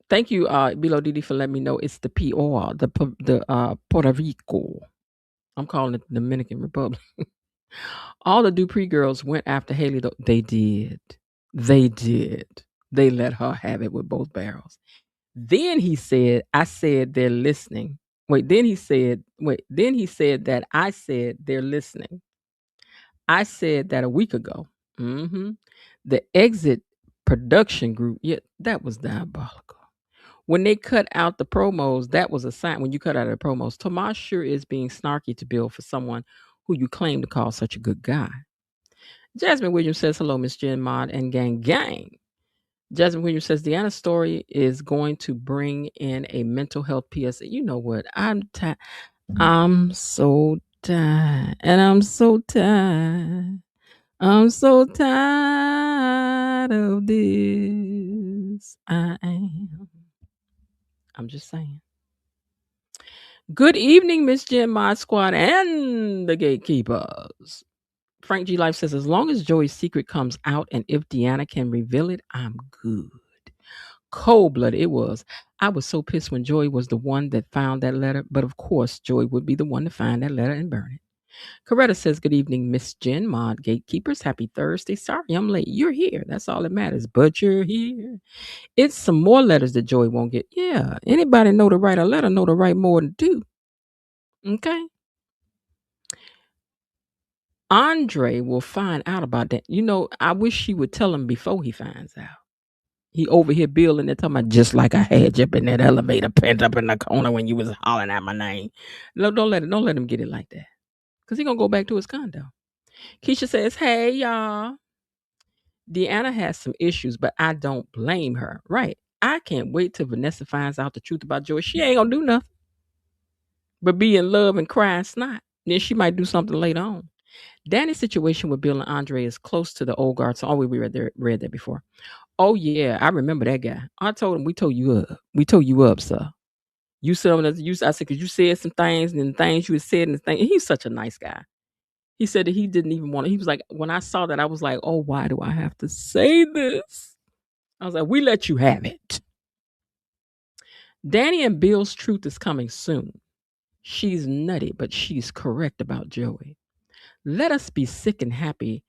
Thank you, Bilo Didi, for letting me know it's the PR, the Puerto Rico. I'm calling it the Dominican Republic. All the Dupree girls went after Hailey. They did. They let her have it with both barrels. Then he said, I said they're listening. Then he said that I said they're listening. I said that a week ago. The Exit production group, that was diabolical. When they cut out the promos, that was a sign. When you cut out the promos, Tomas sure is being snarky to Bill for someone who you claim to call such a good guy. Jasmine Williams says, hello, Miss Jen, Mod, and gang. Jasmine Williams says, Deanna's story is going to bring in a mental health PSA. You know what? I'm so tired. And I'm so tired. I'm so tired of this. I am. I'm just saying. Good evening, Miss Jen, Mod Squad, and the Gatekeepers. Frank G. Life says, as long as Joey's secret comes out and if Deanna can reveal it, I'm good. Cold-blooded it was. I was so pissed when Joey was the one that found that letter, but of course, Joey would be the one to find that letter and burn it. Coretta says, good evening, Miss Jen, Mod Gatekeepers. Happy Thursday. Sorry I'm late. You're here. That's all that matters. But you're here. It's some more letters that Joey won't get. Yeah. Anybody know to write a letter, know to write more than two. Okay. Andre will find out about that. I wish she would tell him before he finds out. He over here building it, talking about just like I had you up in that elevator, pent up in the corner when you was hollering at my name. No, don't let him get it like that. Because he gonna go back to his condo. Keisha says, hey y'all. Deanna has some issues, but I don't blame her. Right. I can't wait till Vanessa finds out the truth about Joy. She ain't gonna do nothing but be in love and cry and snot. Then she might do something later on. Danny's situation with Bill and Andre is close to the old guard. So, oh, we read that before. Oh yeah, I remember that guy. I told him we told you up. We told you up, sir. You said I said because you said some things and the things you had said and the thing. He's such a nice guy. He said that he didn't even want to. He was like, when I saw that, I was like, oh, why do I have to say this? I was like, we let you have it. Danny and Bill's truth is coming soon. She's nutty, but she's correct about Joey. Let us be sick and happy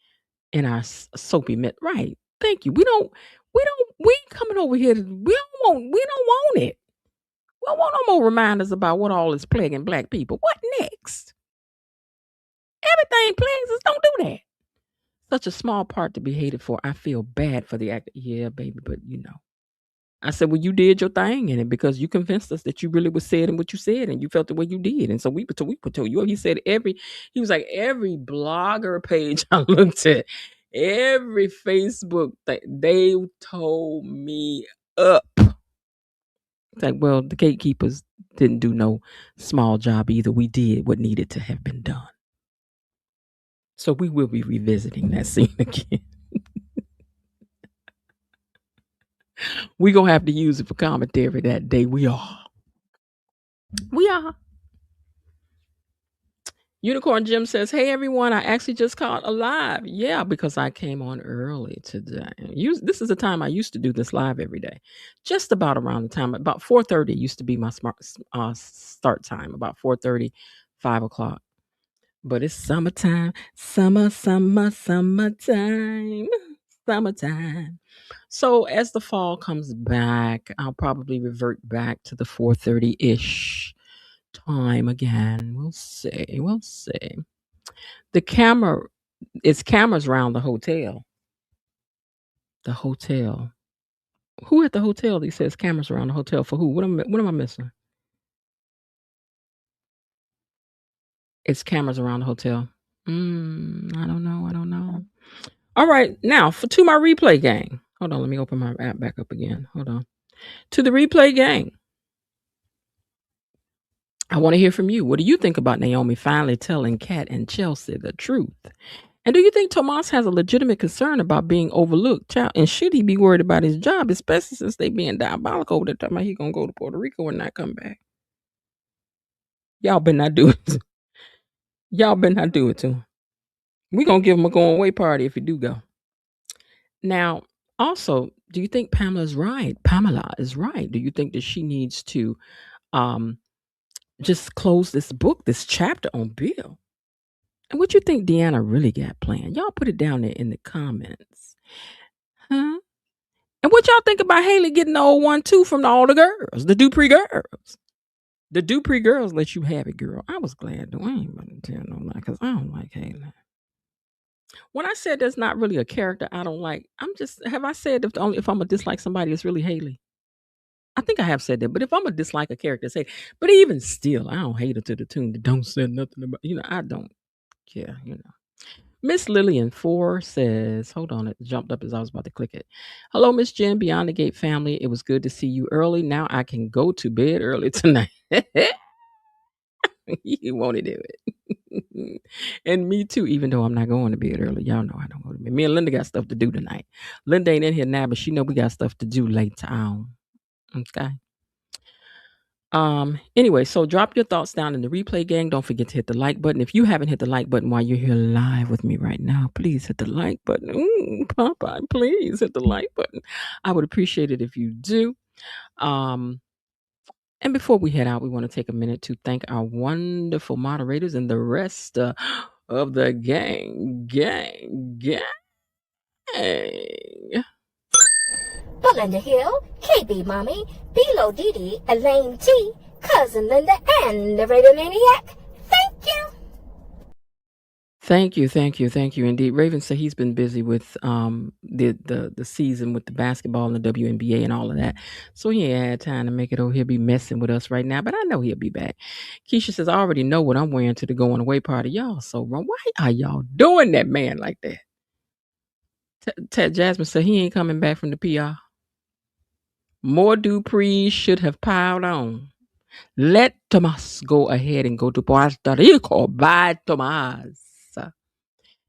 in our soapy myth. Right. Thank you. We ain't coming over here. We don't want it. We don't want no more reminders about what all is plaguing black people. What next? Everything plagues us. Don't do that. Such a small part to be hated for. I feel bad for the actor. Yeah, baby, but you know. I said, well, you did your thing in it because you convinced us that you really was saying what you said and you felt the way you did. And so we told you. He said he was like, every blogger page I looked at, every Facebook thing, they told me up. It's like, well, the gatekeepers didn't do no small job either. We did what needed to have been done. So we will be revisiting that scene again. We're going to have to use it for commentary that day. We are. Unicorn Jim says, hey, everyone, I actually just caught alive. Yeah, because I came on early today. This is the time I used to do this live every day. Just about around the time, about 4:30 used to be my start time, about 4:30, 5 o'clock. But it's summertime, summertime. So as the fall comes back, I'll probably revert back to the 4:30-ish time again. We'll see. It's cameras around the hotel. The hotel. Who at the hotel? He says cameras around the hotel for who? What am I missing? It's cameras around the hotel. I don't know. All right, now to my replay gang. Hold on, let me open my app back up again. Hold on. To the replay gang. I want to hear from you. What do you think about Naomi finally telling Kat and Chelsea the truth? And do you think Tomas has a legitimate concern about being overlooked? And should he be worried about his job, especially since they being diabolical over there talking about he gonna go to Puerto Rico and not come back? Y'all better not do it. Y'all better not do it to him. We gonna give him a going away party if he do go. Now, also, do you think Pamela is right? Pamela is right. Do you think that she needs to just close this book, this chapter on Bill? And what you think Deanna really got planned? Y'all put it down there in the comments. Huh? And what y'all think about Hailey getting the old one too from all the girls, the Dupree girls? The Dupree girls let you have it, girl. I was glad though. I ain't about to tell no lie because I don't like Hailey. When I said there's not really a character I don't like, have I said if I'm gonna dislike somebody, it's really Hailey? I think I have said that, but if I'm gonna dislike a character, say, but even still, I don't hate her to the tune that don't say nothing about, I don't care, Miss Lillian 4 says, hold on, it jumped up as I was about to click it. Hello, Miss Jen, Beyond the Gate family. It was good to see you early. Now I can go to bed early tonight. You want to do it. And me too, even though I'm not going to bed early. Y'all know I don't go to bed. Me and Linda got stuff to do tonight. Linda ain't in here now, but she know we got stuff to do later on. Okay. Anyway, so drop your thoughts down in the replay gang. Don't forget to hit the like button. If you haven't hit the like button while you're here live with me right now, please hit the like button. Popeye, please hit the like button. I would appreciate it if you do. And before we head out, we want to take a minute to thank our wonderful moderators and the rest of the gang. Belinda Hill, KB Mommy, Bilo Didi, Elaine T, Cousin Linda, and the Raven Maniac. Thank you. Thank you indeed. Raven said he's been busy with the season with the basketball and the WNBA and all of that. So he ain't had time to make it over here be messing with us right now, but I know he'll be back. Keisha says, I already know what I'm wearing to the going away party. Y'all so wrong. Why are y'all doing that man like that? Jasmine said he ain't coming back from the PR. More Dupree should have piled on. Let Tomas go ahead and go to Puerto Rico. Bye, Tomas.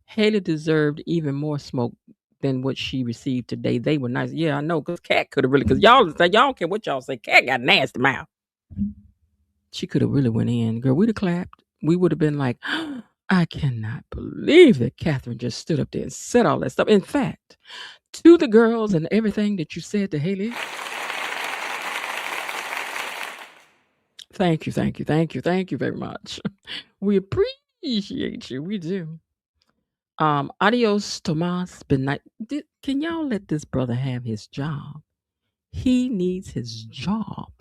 Hailey deserved even more smoke than what she received today. They were nice. Yeah, I know, because Cat could have really, because y'all don't care what y'all say. Cat got nasty mouth. She could have really went in. Girl, we'd have clapped. We would have been like, I cannot believe that Catherine just stood up there and said all that stuff. In fact, to the girls and everything that you said to Hailey, thank you very much. We appreciate you. We do. Adios, Tomas. Can y'all let this brother have his job? He needs his job.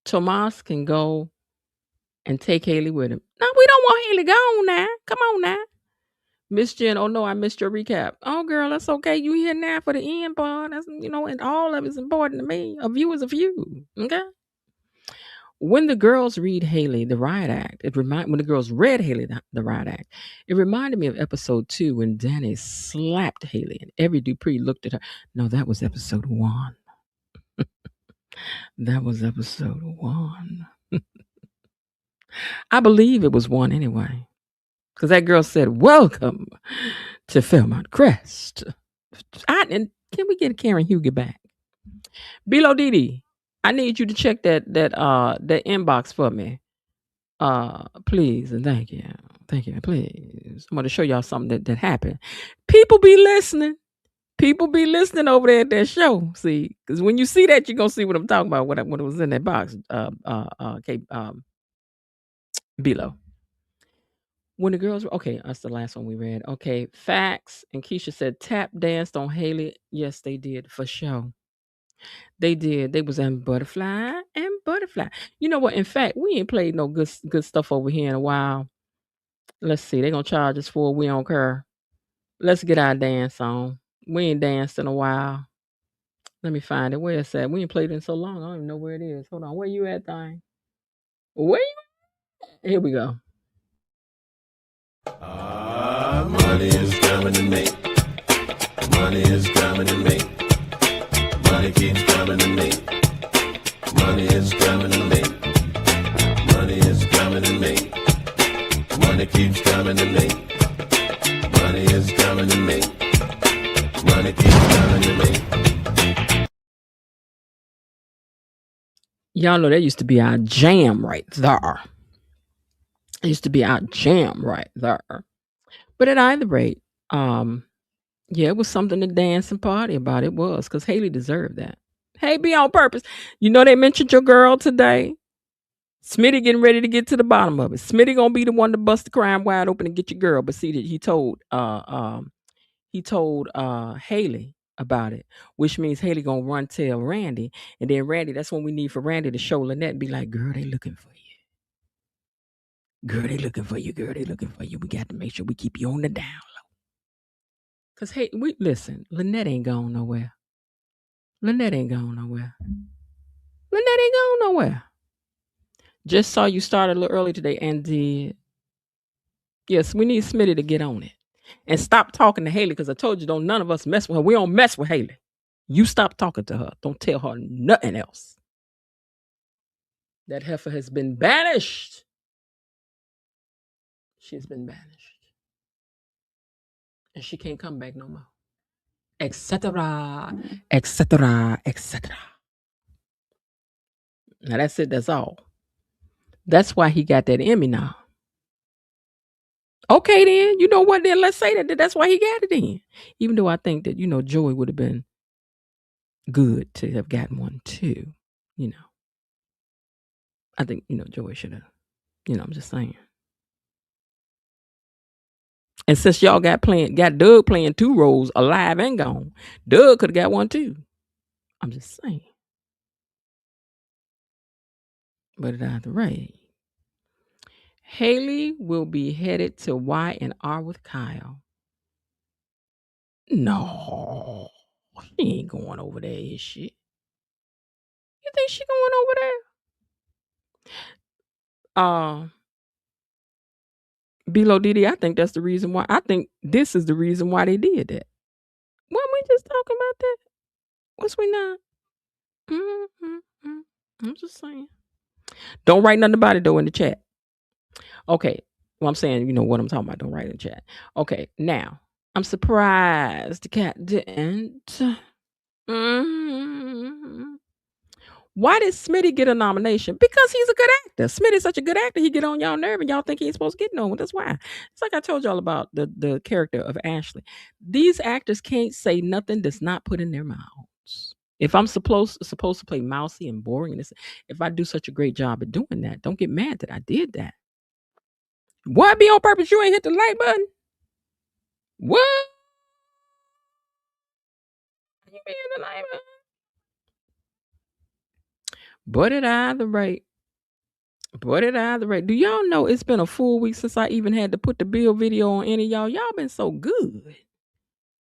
Tomas can go and take Hailey with him. No, we don't want Hailey gone now. Come on now. Miss Jen, oh no, I missed your recap. Oh girl, that's okay. You here now for the end part. That's, and all of it's important to me. A view is a view. Okay. When the girls read Hailey, the riot act, when the girls read Hailey, the riot act, it reminded me of episode 2 when Danny slapped Hailey and every Dupree looked at her. No, that was episode 1. That was episode 1. I believe it was 1 anyway. Because that girl said, "Welcome to Fairmont Crest." And can we get Karen Huger back? Bilo Didi, I need you to check that inbox for me. Please and thank you. Thank you, please. I'm going to show y'all something that happened. People be listening. People be listening over there at that show. See, because when you see that, you're going to see what I'm talking about, what was in that box. Below. When the girls were, okay, that's the last one we read. Okay, facts. And Keisha said tap danced on Hailey. Yes, they did, for sure. They did. They was in Butterfly and Butterfly. You know what? In fact, we ain't played no good stuff over here in a while. Let's see. They're going to charge us for it. We don't care. Let's get our dance on. We ain't danced in a while. Let me find it. Where it's at? We ain't played it in so long. I don't even know where it is. Hold on. Where you at, thing? Where you at? Here we go. Money is coming to me. Money is coming to me. Money keeps coming to me. Money is coming to me. Money is coming to me. Money keeps coming to me. Money is coming to me. Money keeps coming to me. Y'all know that used to be our jam right there. It used to be our jam right there. But at either rate, yeah, it was something to dance and party about. It was, because Hailey deserved that. Hey, be on purpose. You know they mentioned your girl today. Smitty getting ready to get to the bottom of it. Smitty gonna be the one to bust the crime wide open and get your girl. But see that he told Hailey about it, which means Hailey gonna run tell Randy, and then Randy. That's when we need for Randy to show Lynette and be like, "Girl, they looking for you. Girl, they looking for you. Girl, they looking for you. We got to make sure we keep you on the down low." Cause hey, listen. Lynette ain't going nowhere. Lynette ain't going nowhere. Lynette ain't going nowhere. Just saw you start a little early today and did. Yes, we need Smitty to get on it. And stop talking to Hailey, because I told you, none of us mess with her. We don't mess with Hailey. You stop talking to her. Don't tell her nothing else. That heifer has been banished. She's been banished. And she can't come back no more. Etc. Etc. Etc. Now that's it. That's all. That's why he got that Emmy now. Okay, then. You know what? Then let's say that that's why he got it then. Even though I think that, Joey would have been good to have gotten one too. I think, Joey should have. I'm just saying. And since y'all got Doug playing 2 roles, alive and gone, Doug could have got one too. I'm just saying. But at either rate, Hailey will be headed to Y&R with Kyle. No, she ain't going over there, is she? You think she going over there? Below Diddy, I think that's the reason why. I think this is the reason why they did that. Weren't we just talking about that? Was we not? Mm-hmm. I'm just saying. Don't write nothing about it though in the chat. Okay. Well, I'm saying, you know what I'm talking about. Don't write in the chat. Okay. Now, I'm surprised the cat didn't. Why did Smitty get a nomination? Because he's a good actor. Smitty's such a good actor. He get on y'all nerve and y'all think he ain't supposed to get no one. That's why. It's like I told y'all about the character of Ashley. These actors can't say nothing that's not put in their mouths. If I'm supposed to play mousy and boring, if I do such a great job at doing that, don't get mad that I did that. Why be on purpose? You ain't hit the like button. What? You be in the like button? But at either rate. Do y'all know it's been a full week since I even had to put the Bill video on any of y'all? Y'all been so good.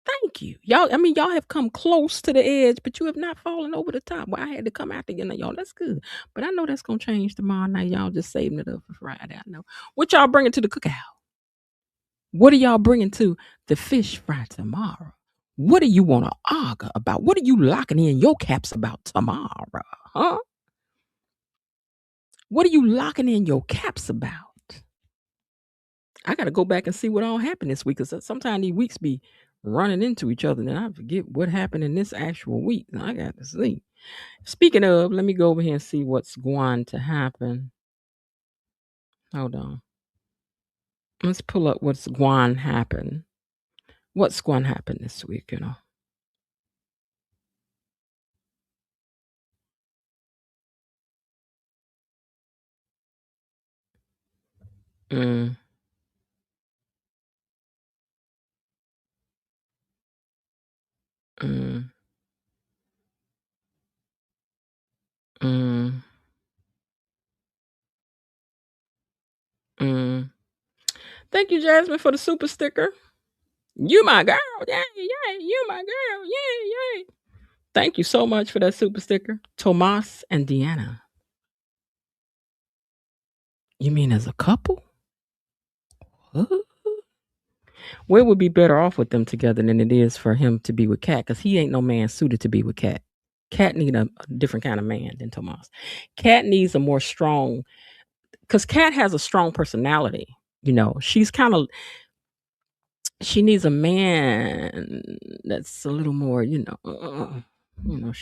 Thank you. Y'all have come close to the edge, but you have not fallen over the top. Well, I had to come after y'all. That's good. But I know that's going to change tomorrow night. Y'all just saving it up for Friday. I know. What y'all bringing to the cookout? What are y'all bringing to the fish fry tomorrow? What do you want to argue about? What are you locking in your caps about tomorrow? Huh? What are you locking in your caps about? I got to go back and see what all happened this week, because sometimes these weeks be running into each other and I forget what happened in this actual week. I got to see. Speaking of, let me go over here and see what's going to happen. Hold on. Let's pull up what's going to happen. What's going to happen this week, you know? Mm. Mm. Mm. Mm. Thank you, Jasmine, for the super sticker. You my girl. Yay, yay. You my girl. Yay, yay. Thank you so much for that super sticker. Tomas and Deanna. You mean as a couple? What? Well, it would be better off with them together than it is for him to be with Kat, because he ain't no man suited to be with Kat. Kat need a different kind of man than Tomas. Kat needs a more strong, because Kat has a strong personality. You know, she's kind of, she needs a man that's a little more, she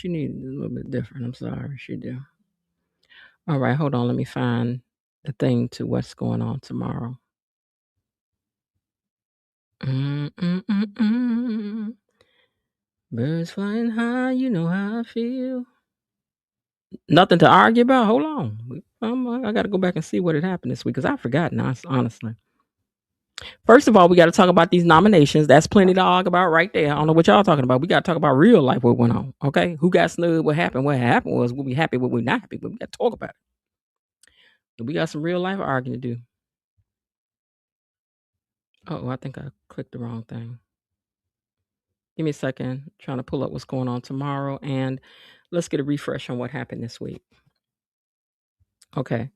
needs a little bit different. I'm sorry, she do. All right, hold on. Let me find the thing to what's going on tomorrow. Birds flying high, you know how I feel. Nothing to argue about. Hold on. I got to go back and see what had happened this week, because I've forgotten, honestly. First of all, we got to talk about these nominations. That's plenty to argue about right there. I don't know what y'all talking about. We got to talk about real life, what went on. Okay? Who got snubbed? What happened? What happened was we'll be happy, what we're not happy, but we got to talk about it. We got some real life arguing to do. Oh, I think I clicked the wrong thing. Give me a second. I'm trying to pull up what's going on tomorrow, and let's get a refresh on what happened this week. Okay.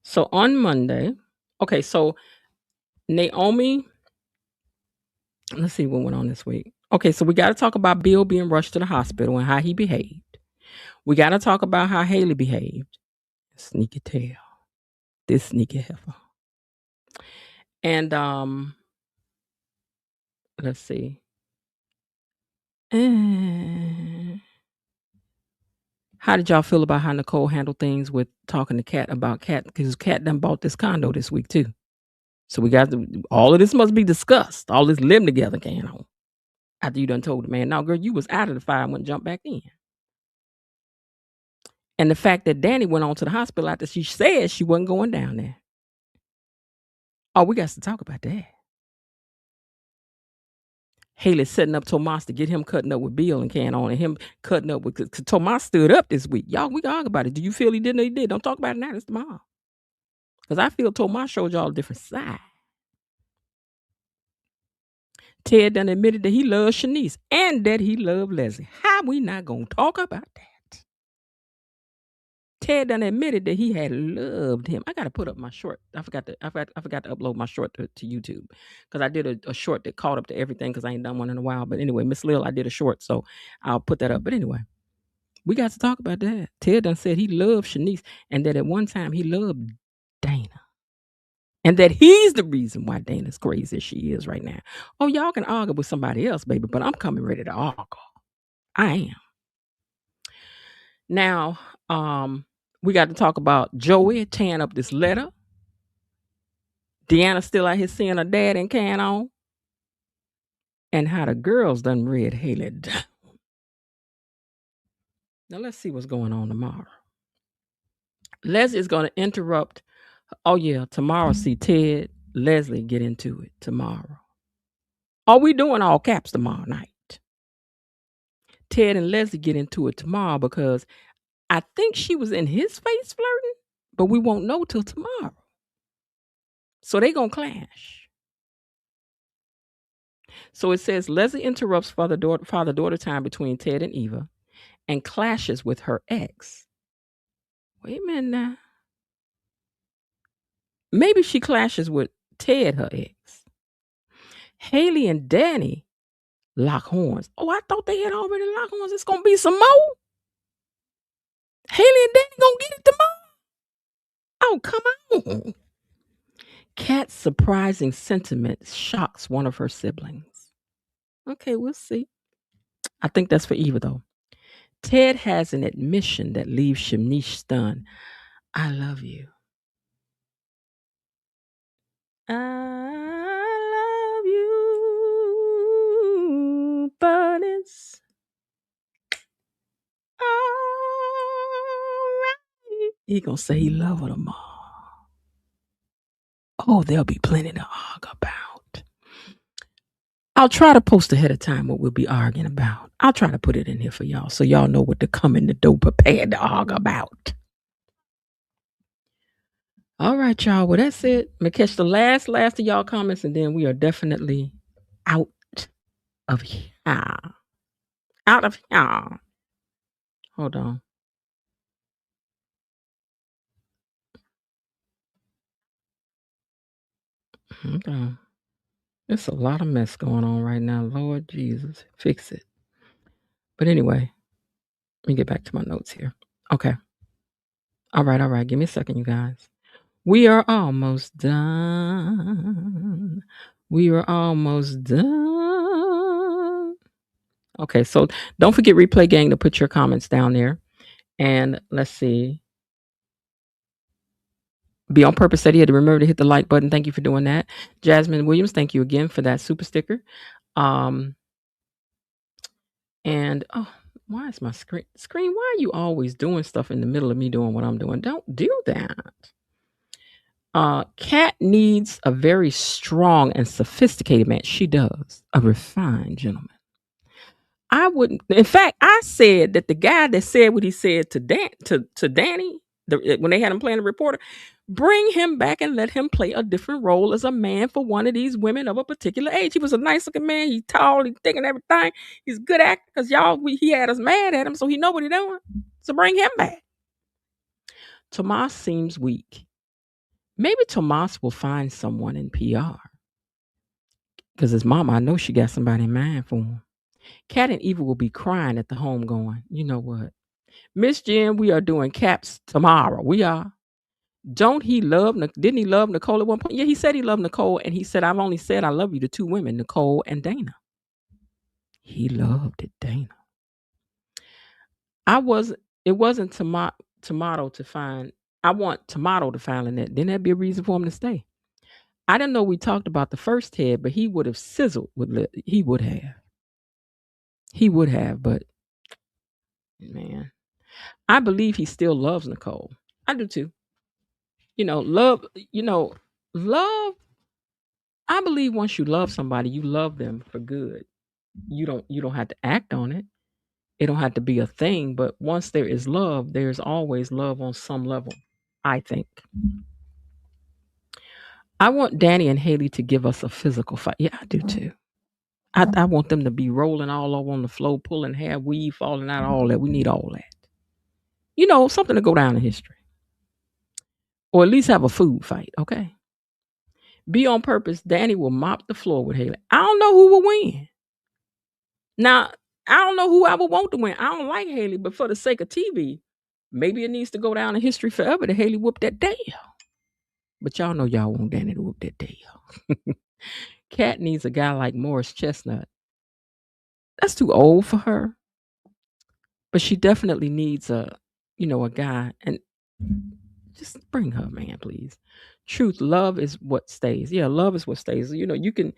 So on Monday, so Naomi, let's see what went on this week. Okay, so we got to talk about Bill being rushed to the hospital and how he behaved. We got to talk about how Hailey behaved. Sneaky tail. This sneaky heifer. And let's see. How did y'all feel about how Nicole handled things with talking to Kat about Kat? Because Kat done bought this condo this week too. So we got all of this must be discussed. All this living together going on. After you done told the man, no, girl, you was out of the fire and wouldn't jump back in. And the fact that Danny went on to the hospital after she said she wasn't going down there. Oh, we got to talk about that. Hailey setting up Tomas to get him cutting up with Bill and can on, and him cutting up with, because Tomas stood up this week. Y'all, we can argue about it. Do you feel he did or he did? Don't talk about it now. It's tomorrow. Because I feel Tomas showed y'all a different side. Ted done admitted that he loves Shanice and that he loved Leslie. How we not going to talk about that? Ted done admitted that he had loved him. I got to put up my short. I forgot to upload my short to YouTube because I did a short that caught up to everything because I ain't done one in a while. But anyway, Miss Lil, I did a short, so I'll put that up. But anyway, we got to talk about that. Ted done said he loved Shanice and that at one time he loved Dana. And that he's the reason why Dana's crazy as she is right now. Oh, y'all can argue with somebody else, baby, but I'm coming ready to argue. I am. Now, we got to talk about Joey tearing up this letter. Deanna still out here seeing her dad and can on. And how the girls done read Hailey down. Now, let's see what's going on tomorrow. Leslie is going to interrupt. Oh, yeah, tomorrow, see Ted, Leslie get into it tomorrow. Are we doing all caps tomorrow night? Ted and Leslie get into it tomorrow because I think she was in his face flirting, but we won't know till tomorrow. So they gonna clash. So it says Leslie interrupts father-daughter time between Ted and Eva and clashes with her ex. Wait a minute now. Maybe she clashes with Ted, her ex. Hailey and Danny lock horns. Oh, I thought they had already locked horns. It's gonna be some more. Hailey and Danny gonna get it tomorrow. Oh, come on. Kat's surprising sentiment shocks one of her siblings. Okay, we'll see. I think that's for Eva, though. Ted has an admission that leaves Shanice stunned. I love you. I love you, but it's all right. He gonna say he love her tomorrow. Oh, there'll be plenty to argue about. I'll try to post ahead of time what we'll be arguing about. I'll try to put it in here for y'all so y'all know what to come in the door prepared to argue about. All right, y'all. Well, that's it. I'm going to catch the last of y'all comments, and then we are definitely out of here. Out of here. Hold on. Okay. There's a lot of mess going on right now. Lord Jesus, fix it. But anyway, let me get back to my notes here. Okay. All right. Give me a second, you guys. We are almost done. Okay, so don't forget, Replay Gang, to put your comments down there. And let's see. Be on Purpose said he had to remember to hit the like button. Thank you for doing that. Jasmine Williams, thank you again for that super sticker. And why is my screen? Why are you always doing stuff in the middle of me doing what I'm doing? Don't do that. Kat needs a very strong and sophisticated man. She does. A refined gentleman. I wouldn't. In fact, I said that the guy that said what he said to Danny, when they had him playing the reporter, bring him back and let him play a different role as a man for one of these women of a particular age. He was a nice looking man. He's tall, he's thick and everything. He's a good actor because he had us mad at him, so he know what he's doing. So bring him back. Tomas seems weak. Maybe Tomas will find someone in PR. Because his mama, I know she got somebody in mind for him. Kat and Eva will be crying at the home going, you know what? Miss Jen, we are doing caps tomorrow. We are. Didn't he love Nicole at one point? Yeah, he said he loved Nicole, and he said, I've only said I love you to two women, Nicole and Dana. He loved it, Dana. It wasn't tomato to find. I want tomato to find Lynette. Then that'd be a reason for him to stay. I didn't know we talked about the first Ted, but he would have sizzled with he would have. He would have, but man, I believe he still loves Nicole. I do too. Love. I believe once you love somebody, you love them for good. You don't have to act on it. It don't have to be a thing, but once there is love, there's always love on some level, I think. I want Danny and Hailey to give us a physical fight. Yeah, I do too. I want them to be rolling all over on the floor, pulling hair, weave falling out, all that. We need all that. You know, something to go down in history. Or at least have a food fight, okay? Be on purpose. Danny will mop the floor with Hailey. I don't know who will win. Now, I don't know who I would want to win. I don't like Hailey, but for the sake of TV, maybe it needs to go down in history forever that Hailey whooped that Dale. But y'all know y'all want Danny to whoop that Dale. Kat needs a guy like Morris Chestnut. That's too old for her. But she definitely needs a guy. And just bring her, man, please. Truth, love is what stays. Yeah, love is what stays. You know, you can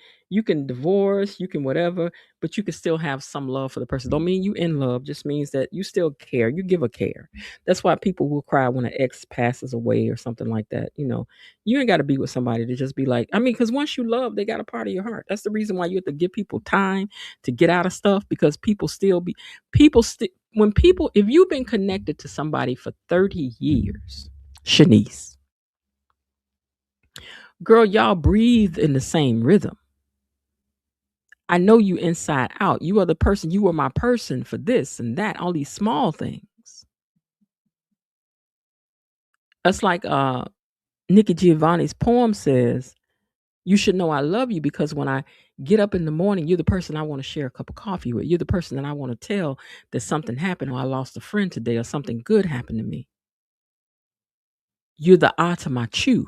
divorce, you can whatever, but you can still have some love for the person. Don't mean you in love, just means that you still care. You give a care. That's why people will cry when an ex passes away or something like that. You know, you ain't got to be with somebody to just be like, I mean, because once you love, they got a part of your heart. That's the reason why you have to give people time to get out of stuff, because if you've been connected to somebody for 30 years, Shanice, girl, y'all breathe in the same rhythm. I know you inside out. You are the person. You were my person for this and that, all these small things. That's like Nikki Giovanni's poem says, you should know I love you because when I get up in the morning, you're the person I want to share a cup of coffee with. You're the person that I want to tell that something happened, or I lost a friend today, or something good happened to me. You're the eye to my chew.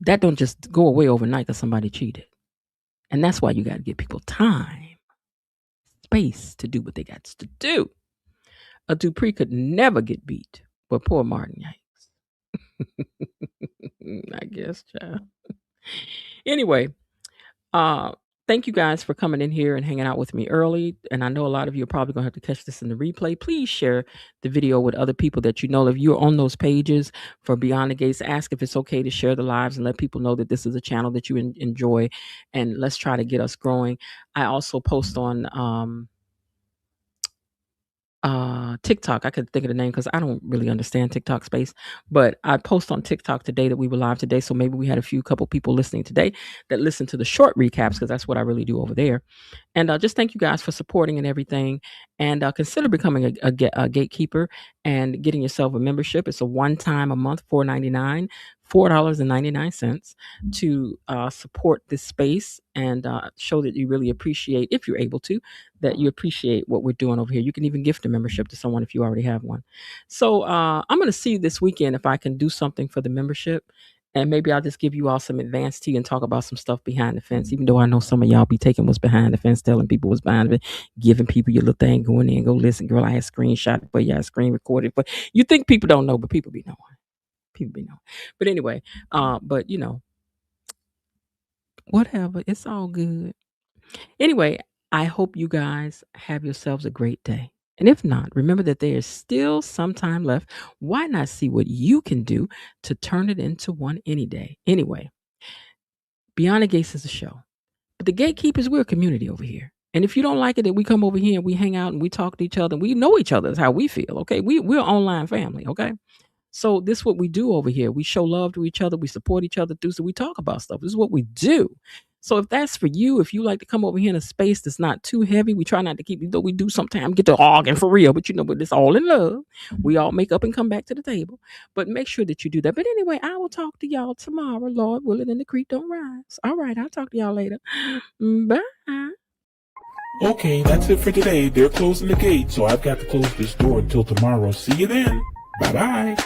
That don't just go away overnight because somebody cheated. And that's why you got to give people time, space to do what they got to do. A Dupree could never get beat, but poor Martin Yanks. I guess, child. Anyway, thank you guys for coming in here and hanging out with me early. And I know a lot of you are probably going to have to catch this in the replay. Please share the video with other people that you know. If you're on those pages for Beyond the Gates, ask if it's okay to share the lives and let people know that this is a channel that you enjoy. And let's try to get us growing. I also post on TikTok. I could think of the name because I don't really understand TikTok space, but I post on TikTok today that we were live today. So maybe we had a couple people listening today that listen to the short recaps, because that's what I really do over there. And just thank you guys for supporting and everything. And consider becoming a gatekeeper and getting yourself a membership. It's a one-time a month, $4.99. $4.99 to support this space and show that you really appreciate, if you're able to, that you appreciate what we're doing over here. You can even gift a membership to someone if you already have one. So I'm going to see this weekend if I can do something for the membership. And maybe I'll just give you all some advanced tea and talk about some stuff behind the fence, even though I know some of y'all be taking what's behind the fence, telling people what's behind the fence, giving people your little thing, going in and go listen. Girl, I had screenshot for you, I screen recorded. But you think people don't know, but people be knowing. People be knowing. But anyway, but you know, whatever, it's all good. Anyway, I hope you guys have yourselves a great day. And if not, remember that there is still some time left. Why not see what you can do to turn it into one any day? Anyway, Beyond the Gates is a show. But the gatekeepers, we're a community over here. And if you don't like it, that we come over here and we hang out and we talk to each other and we know each other is how we feel. Okay. We're online family. Okay. So this is what we do over here. We show love to each other. We support each other through. So we talk about stuff. This is what we do. So if that's for you, if you like to come over here in a space that's not too heavy, we try not to keep, though we do sometimes get to arguing for real, but but it's all in love. We all make up and come back to the table. But make sure that you do that. But anyway, I will talk to y'all tomorrow, Lord willing, and the creek don't rise. All right, I'll talk to y'all later. Bye. Okay, that's it for today. They're closing the gate, so I've got to close this door until tomorrow. See you then. Bye-bye.